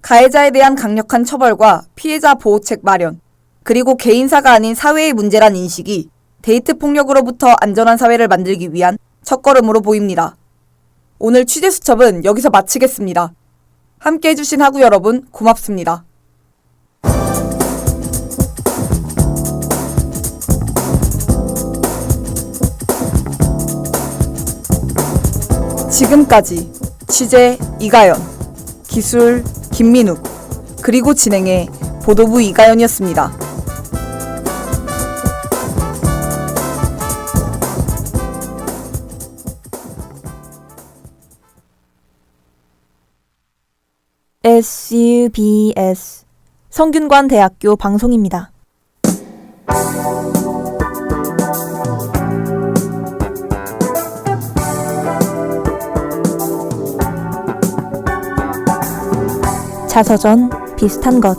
가해자에 대한 강력한 처벌과 피해자 보호책 마련, 그리고 개인사가 아닌 사회의 문제란 인식이 데이트 폭력으로부터 안전한 사회를 만들기 위한 첫걸음으로 보입니다. 오늘 취재 수첩은 여기서 마치겠습니다. 함께 해주신 하구 여러분 고맙습니다. 지금까지 취재 이가연, 기술 김민욱, 그리고 진행의 보도부 이가연이었습니다. SUBS 성균관대학교 방송입니다. 자서전 비슷한 것.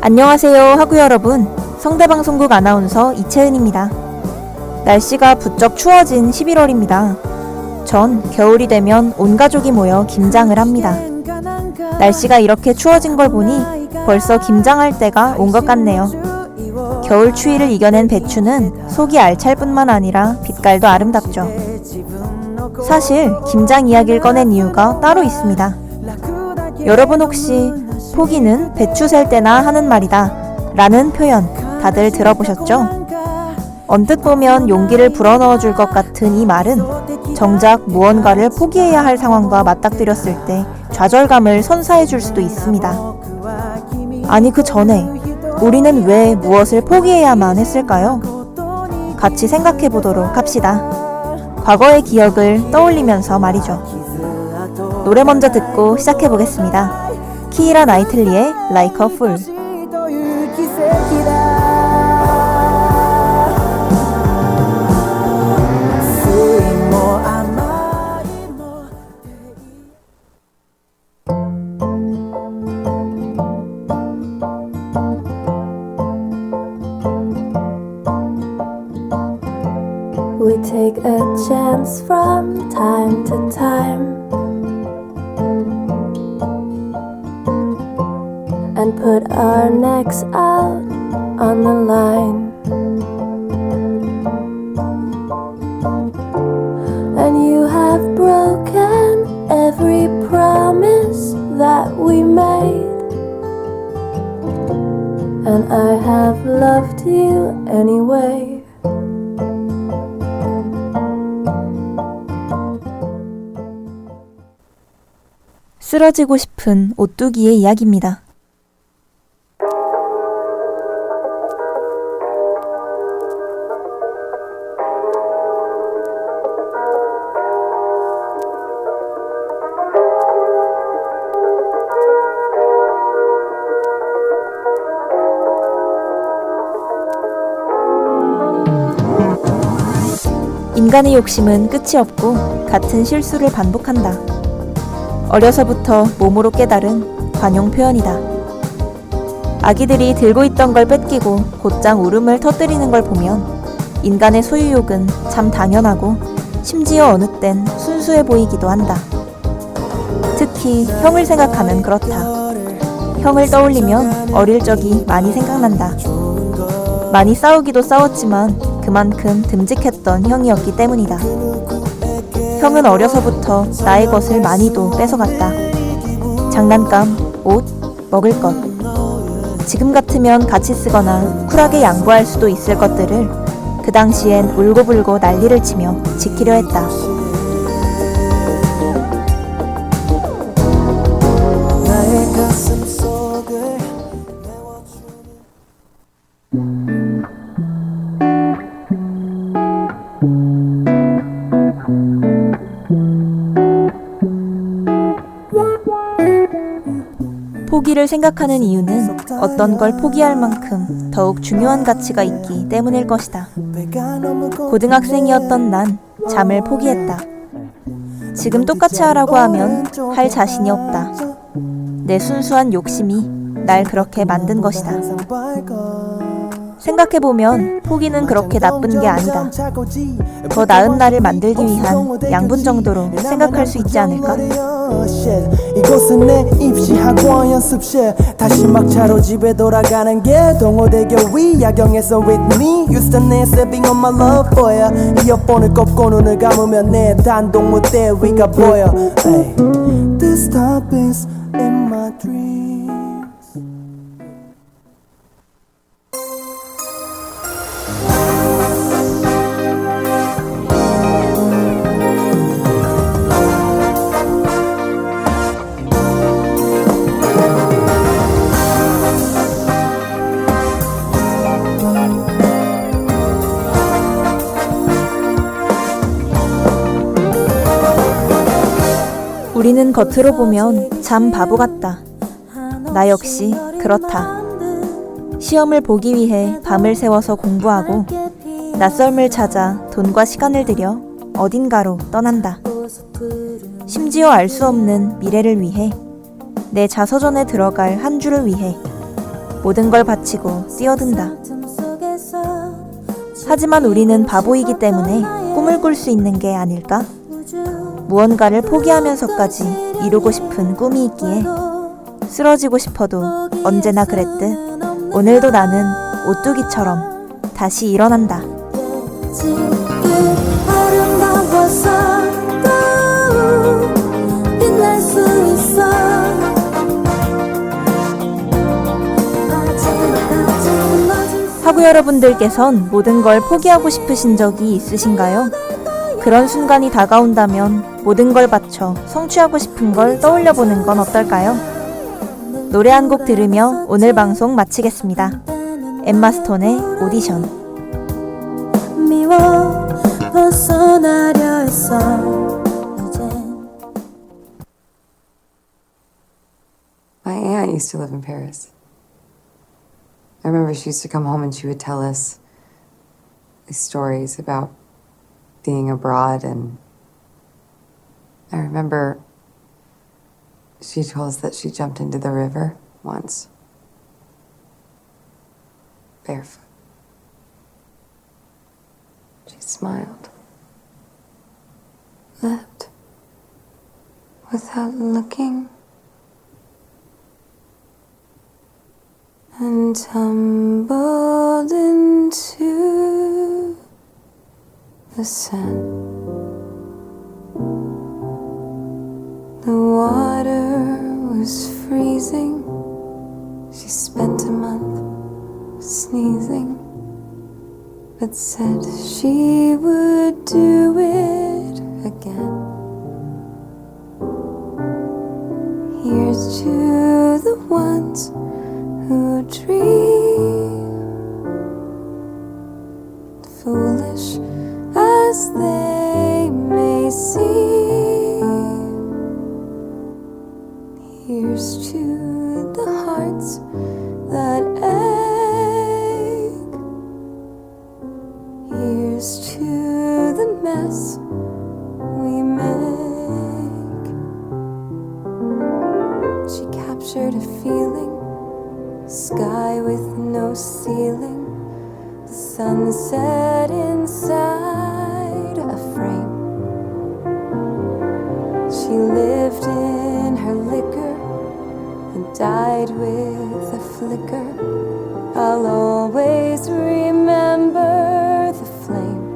안녕하세요 하구 여러분, 성대방송국 아나운서 이채은입니다. 날씨가 부쩍 추워진 11월입니다. 전 겨울이 되면 온 가족이 모여 김장을 합니다. 날씨가 이렇게 추워진 걸 보니 벌써 김장할 때가 온 것 같네요. 겨울 추위를 이겨낸 배추는 속이 알찰뿐만 아니라 빛깔도 아름답죠. 사실 김장 이야기를 꺼낸 이유가 따로 있습니다. 여러분 혹시 포기는 배추 셀 때나 하는 말이다 라는 표현 다들 들어보셨죠? 언뜻 보면 용기를 불어넣어 줄 것 같은 이 말은 정작 무언가를 포기해야 할 상황과 맞닥뜨렸을 때 좌절감을 선사해 줄 수도 있습니다. 아니 그 전에 우리는 왜 무엇을 포기해야만 했을까요? 같이 생각해 보도록 합시다. 과거의 기억을 떠올리면서 말이죠. 노래 먼저 듣고 시작해 보겠습니다. 키이라 나이틀리의 Like a Fool. a chance from time to time and put our necks out on the line. And you have broken every promise that we made, and I have loved you anyway. 쓰러지고 싶은 오뚜기의 이야기입니다. 인간의 욕심은 끝이 없고 같은 실수를 반복한다. 어려서부터 몸으로 깨달은 관용 표현이다. 아기들이 들고 있던 걸 뺏기고 곧장 울음을 터뜨리는 걸 보면 인간의 소유욕은 참 당연하고 심지어 어느 땐 순수해 보이기도 한다. 특히 형을 생각하면 그렇다. 형을 떠올리면 어릴 적이 많이 생각난다. 많이 싸우기도 싸웠지만 그만큼 듬직했던 형이었기 때문이다. 형은 어려서부터 나의 것을 많이도 뺏어갔다. 장난감, 옷, 먹을 것. 지금 같으면 같이 쓰거나 쿨하게 양보할 수도 있을 것들을 그 당시엔 울고불고 난리를 치며 지키려 했다. 나의 가슴 속을 포기를 생각하는 이유는 어떤 걸 포기할 만큼 더욱 중요한 가치가 있기 때문일 것이다. 고등학생이었던 난 잠을 포기했다. 지금 똑같이 하라고 하면 할 자신이 없다. 내 순수한 욕심이 날 그렇게 만든 것이다. 생각해보면 포기는 그렇게 나쁜 게 아니다. 더 나은 나를 만들기 위한 양분 정도로 생각할 수 있지 않을까? 이곳은 내 입시학원 연습실 다시 막차로 집에 돌아가는 게 동호대교 위 야경에서 with me Used to 내 stepping on my love boy 이어폰을 꺾고 눈을 감으면 내 단독 무대 위가 보여 hey. This stop is in my dreams 우리는 겉으로 보면 참 바보 같다. 나 역시 그렇다. 시험을 보기 위해 밤을 새워서 공부하고 낯설음을 찾아 돈과 시간을 들여 어딘가로 떠난다. 심지어 알 수 없는 미래를 위해 내 자서전에 들어갈 한 줄을 위해 모든 걸 바치고 뛰어든다. 하지만 우리는 바보이기 때문에 꿈을 꿀 수 있는 게 아닐까? 무언가를 포기하면서까지 이루고 싶은 꿈이 있기에 쓰러지고 싶어도 언제나 그랬듯 오늘도 나는 오뚜기처럼 다시 일어난다. 하구 여러분들께선 모든 걸 포기하고 싶으신 적이 있으신가요? 그런 순간이 다가온다면 모든 걸 바쳐 성취하고 싶은 걸 떠올려보는 건 어떨까요? 노래 한 곡 들으며 오늘 방송 마치겠습니다. 엠마 스톤의 오디션. 미워 벗어나려 했어 My aunt used to live in Paris. I remember she used to come home and she would tell us these stories about being abroad, and I remember she told us that she jumped into the river once, barefoot. She smiled. left without looking and tumbled into the sun. The water was freezing. She spent a month sneezing, but said she would do it again. Here's to the ones who dream, foolish as they may seem. Here's to the hearts that ache. Here's to the mess we make. She captured a feeling, sky with no ceiling, the sunset inside a frame. She lived in her liquor and died with a flicker. I'll always remember the flame.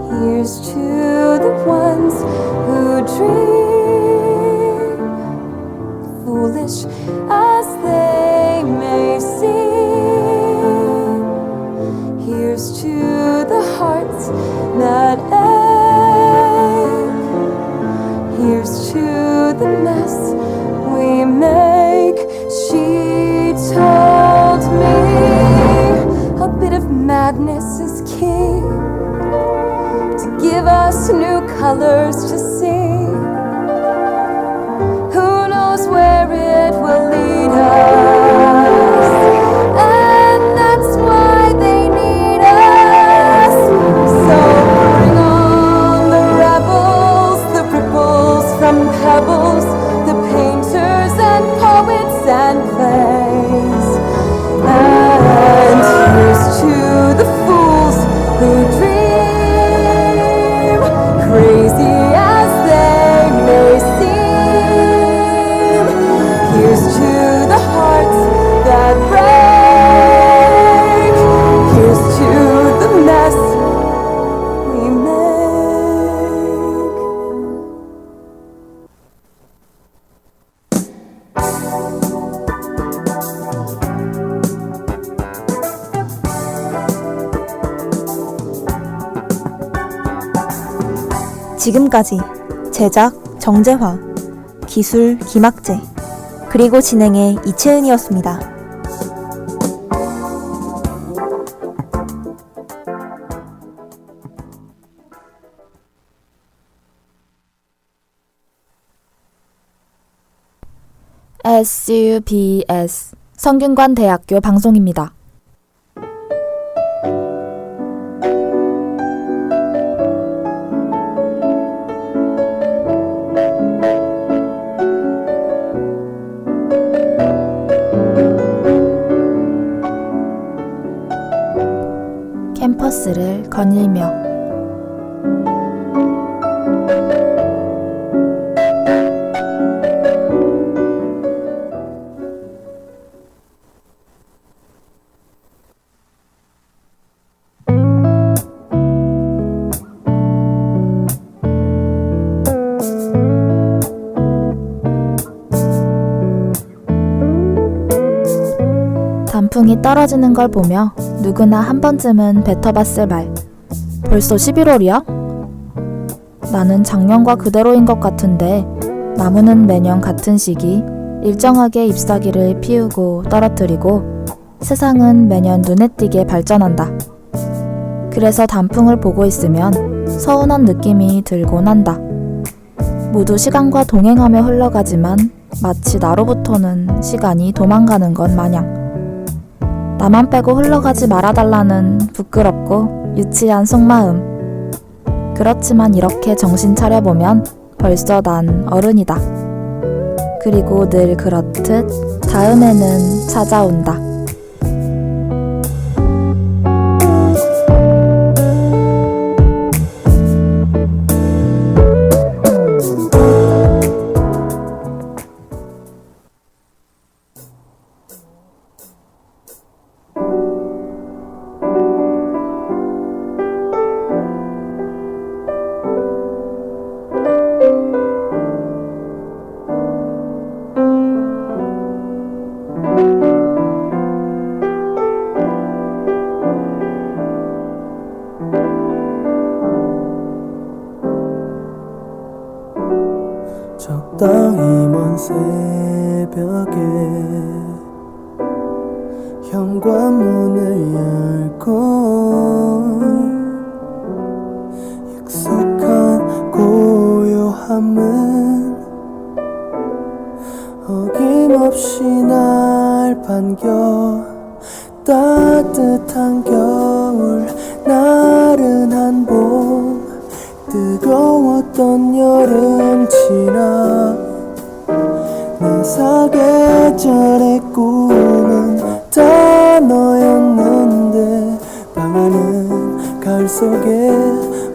Here's to the ones who dream, foolish as they may seem. Here's to the hearts that ache. Here's to the mess we make. She told me a bit of madness is key, to give us new colors to see. Who knows where it will lead us? And that's why they need us. So bring on the rebels, the ripples from pebbles, the painters and poets and plays. And here's to the fools who dream, crazy as they may seem. Here's to the hearts that break. Here's to the mess we make. 지금까지 제작 정재화, 기술 김학재, 그리고 진행의 이채은이었습니다. SUBS 성균관대학교 방송입니다. 캠퍼스를 거닐며 단풍이 떨어지는 걸 보며 누구나 한 번쯤은 뱉어봤을 말. 벌써 11월이야? 나는 작년과 그대로인 것 같은데 나무는 매년 같은 시기 일정하게 잎사귀를 피우고 떨어뜨리고 세상은 매년 눈에 띄게 발전한다. 그래서 단풍을 보고 있으면 서운한 느낌이 들곤 한다. 모두 시간과 동행하며 흘러가지만 마치 나로부터는 시간이 도망가는 것 마냥. 나만 빼고 흘러가지 말아달라는 부끄럽고 유치한 속마음. 그렇지만 이렇게 정신 차려보면 벌써 난 어른이다. 그리고 늘 그렇듯 다음에는 찾아온다. 새벽에 현관문을 열고 익숙한 고요함은 어김없이 날 반겨. 따뜻한 겨울 나른한 봄 뜨거웠던 여름 지나 내 사계절의 꿈은 다 너였는데 방 안은 가을 속에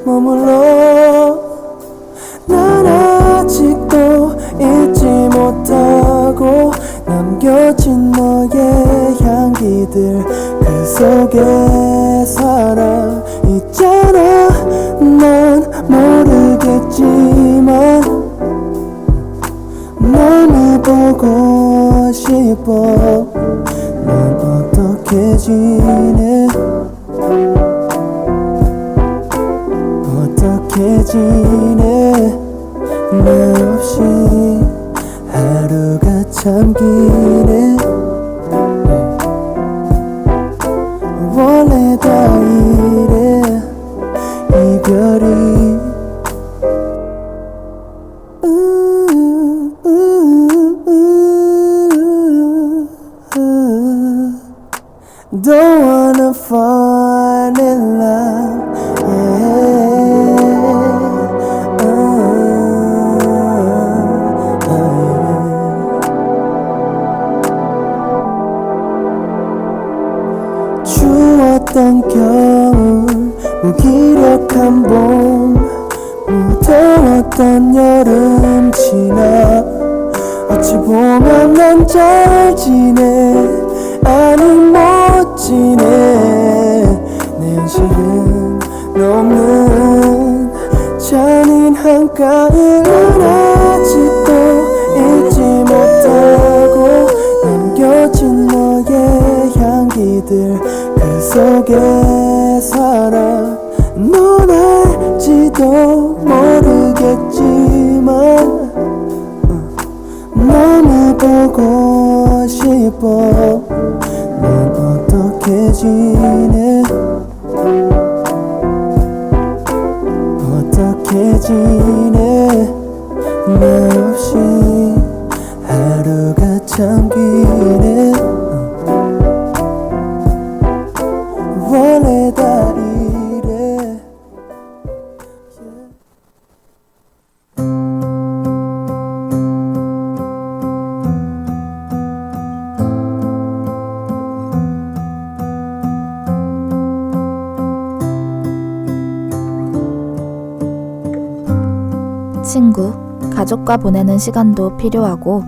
머물러. 난 아직도 잊지 못하고 남겨진 너의 향기들 그 속에 살아 있잖아. 난 모르겠지만 너무 보고 싶어. 넌 어떻게 지내? 어떻게 지내? 나 없이 하루가 참 기네. 원래 다 이래 이별이. Don't wanna fall in love, 추웠던 겨울 무기력한 봄 무더웠던 여름 지나 어찌 보면 난 잘 지내 아니 못 지내. 내 현실은 너 없는 잔인한 가을은 아직도 잊지 못하고 남겨진 너의 향기들 그 속에 살아. 넌 알지도 모르겠지만 너무 보고 싶어. 넌 어떻게 지내? 어떻게 지내? 나 없이 하루가 참 기네. 원래 다 이래. 친구, 가족과 보내는 시간도 필요하고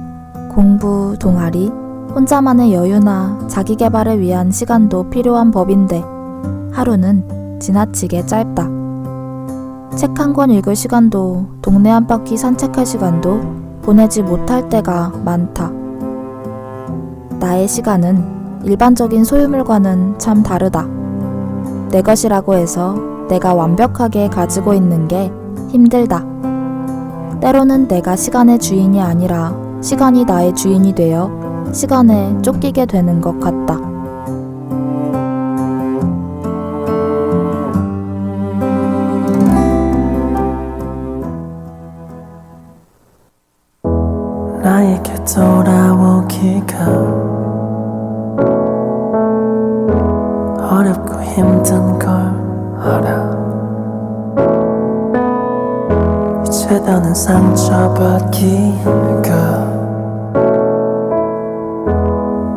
공부, 동아리, 혼자만의 여유나 자기 개발을 위한 시간도 필요한 법인데 하루는 지나치게 짧다. 책 한 권 읽을 시간도 동네 한 바퀴 산책할 시간도 보내지 못할 때가 많다. 나의 시간은 일반적인 소유물과는 참 다르다. 내 것이라고 해서 내가 완벽하게 가지고 있는 게 힘들다. 때로는 내가 시간의 주인이 아니라 시간이 나의 주인이 되어 시간에 쫓기게 되는 것 같다. 나에게 돌아오기가 어렵고 힘든 걸 알아. 이제 더는 상처받기가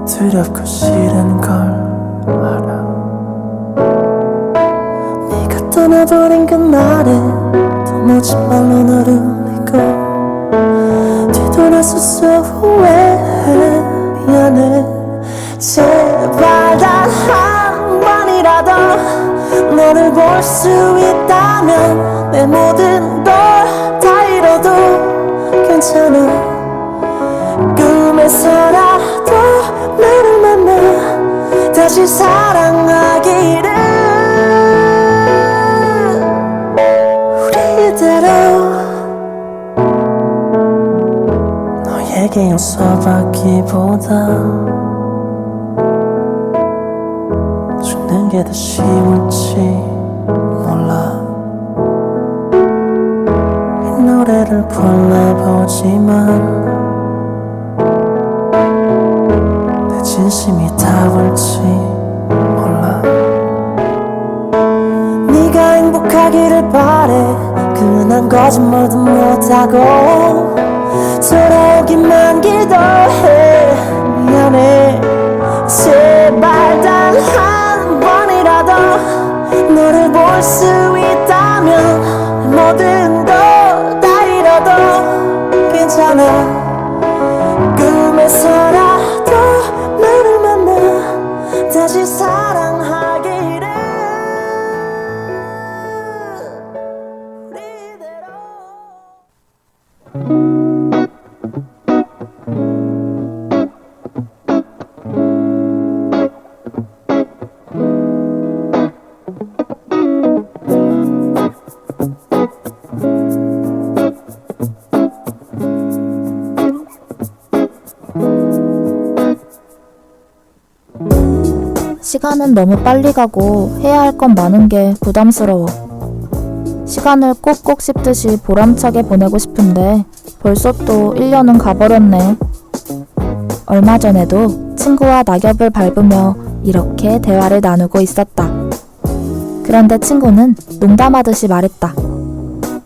두렵고 싫은 걸 알아. 네가 떠나버린 그날에 도무지 말로 너를 울리고 뒤돌아서서 후회해. 미안해. 제발 단 한 번이라도 너를 볼 수 있다면 내 모든 걸 다 잃어도 괜찮아. 꿈에서라도 나를 만나 다시 사랑하기를. 우리 이대로 너에게 내게 용서받기보다 죽는 게 더 쉬울지 몰라. 이 노래를 불러보지만 내 진심이 닿을지 몰라. 네가 행복하기를 바래. 그난 거짓말도 못하고 돌아오기만 기도해. 미안해. 제발 단 한 번이라도 너를 볼 수 있다면 뭐든 다 잃어도 괜찮아. 꿈에서라도 너를 만나 다시 사랑하기를. 시간은 너무 빨리 가고 해야 할 건 많은 게 부담스러워. 시간을 꼭꼭 씹듯이 보람차게 보내고 싶은데 벌써 또 1년은 가버렸네. 얼마 전에도 친구와 낙엽을 밟으며 이렇게 대화를 나누고 있었다. 그런데 친구는 농담하듯이 말했다.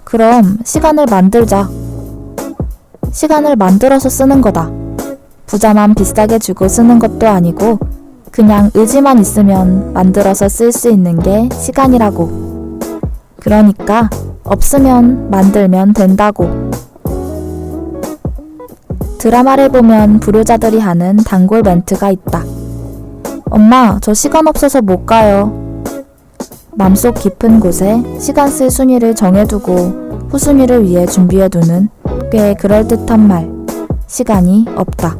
그럼 시간을 만들자. 시간을 만들어서 쓰는 거다. 부자만 비싸게 주고 쓰는 것도 아니고 그냥 의지만 있으면 만들어서 쓸 수 있는 게 시간이라고. 그러니까 없으면 만들면 된다고. 드라마를 보면 불효자들이 하는 단골 멘트가 있다. 엄마, 저 시간 없어서 못 가요. 맘속 깊은 곳에 시간 쓸 순위를 정해두고 후순위를 위해 준비해두는 꽤 그럴듯한 말. 시간이 없다.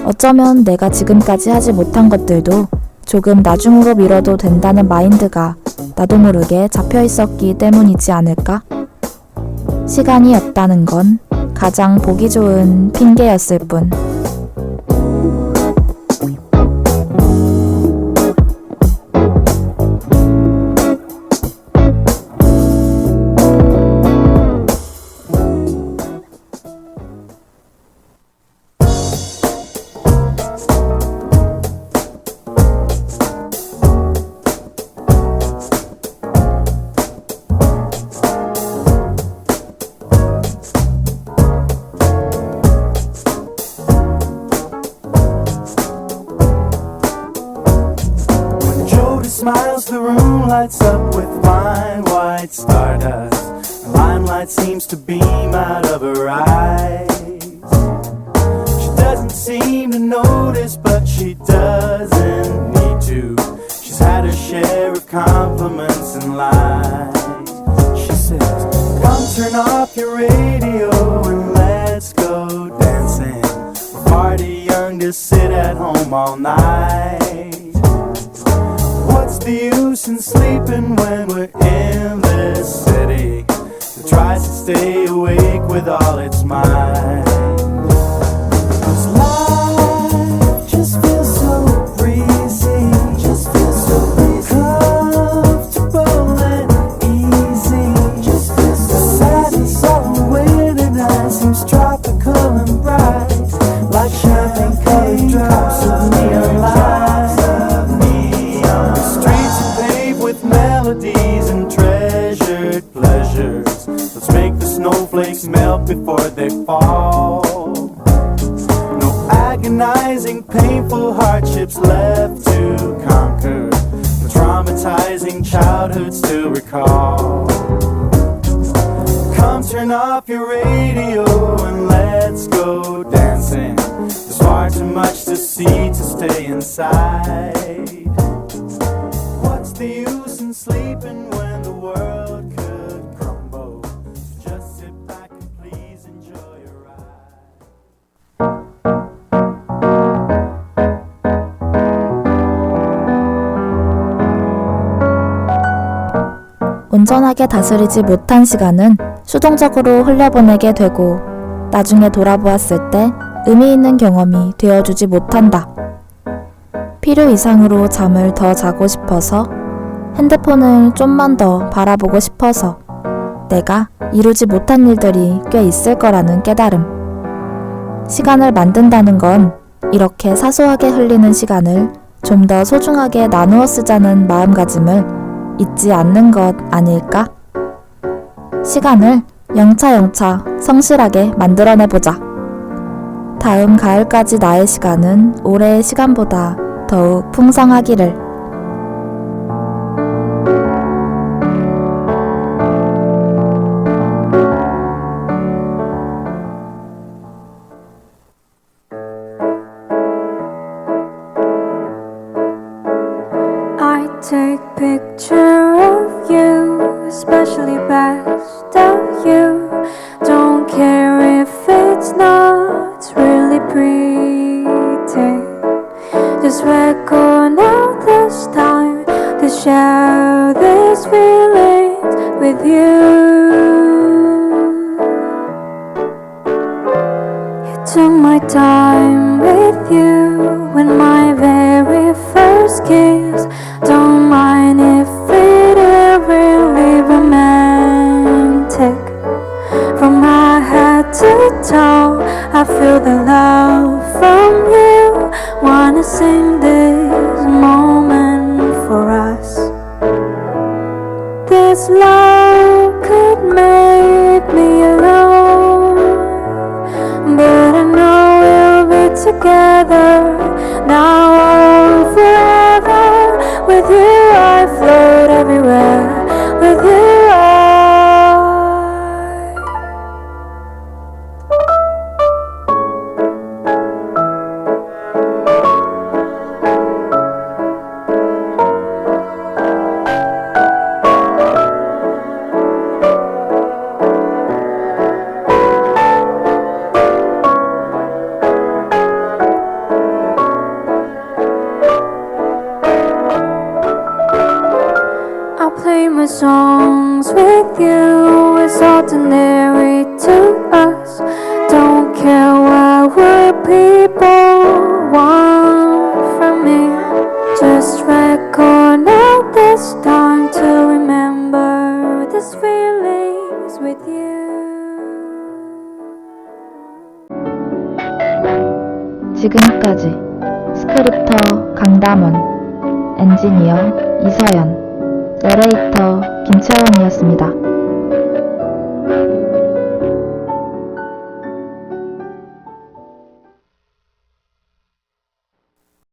어쩌면 내가 지금까지 하지 못한 것들도 조금 나중으로 미뤄도 된다는 마인드가 나도 모르게 잡혀 있었기 때문이지 않을까? 시간이 없다는 건 가장 보기 좋은 핑계였을 뿐. Smiles, the room lights up with fine white stardust. The limelight seems to beam out of her eyes. She doesn't seem to notice, but she doesn't need to. She's had her share of compliments and lies. She says, come turn off your radio and let's go dancing. We're far too young to sit at home all night. What's the use in sleeping when we're in this city that tries to stay awake with all its might? 'Cause life just feels so breezy, just feels so breezy, comfortable and easy, just feels so the sadness of a winter night seems tropical and bright, like champagne colored drops of neon light. Melodies and treasured pleasures. Let's make the snowflakes melt before they fall. No agonizing, painful hardships left to conquer. No traumatizing childhoods to recall. Come turn off your radio and let's go dancing. There's far too much to see to stay inside. What's the use in sleeping when the world could crumble? So just sit back and please enjoy your ride. 온전하게 다스리지 못한 시간은 수동적으로 흘려보내게 되고 나중에 돌아보았을 때 의미 있는 경험이 되어주지 못한다. 필요 이상으로 잠을 더 자고 싶어서, 핸드폰을 좀만 더 바라보고 싶어서 내가 이루지 못한 일들이 꽤 있을 거라는 깨달음. 시간을 만든다는 건 이렇게 사소하게 흘리는 시간을 좀 더 소중하게 나누어 쓰자는 마음가짐을 잊지 않는 것 아닐까? 시간을 영차영차 성실하게 만들어내보자. 다음 가을까지 나의 시간은 올해의 시간보다 더욱 풍성하기를. I take picture of you, especially best of you. Don't care if it's not really pretty. Just record now this time to share these feelings with you. You took my time with you when my very first kiss. Don't mind if it ain't really romantic. From my head to toe, I feel the love from you. Wanna sing this moment for us. This love could make me alone, but I know we'll be together now or forever. With you I float everywhere. With you I play my songs with you. It's ordinary to us. Don't care what would people want from me. Just record now this time to remember these feelings with you. 지금까지 스크립터 강담원, 엔지니어 이서연, 내레이터 김채원이었습니다.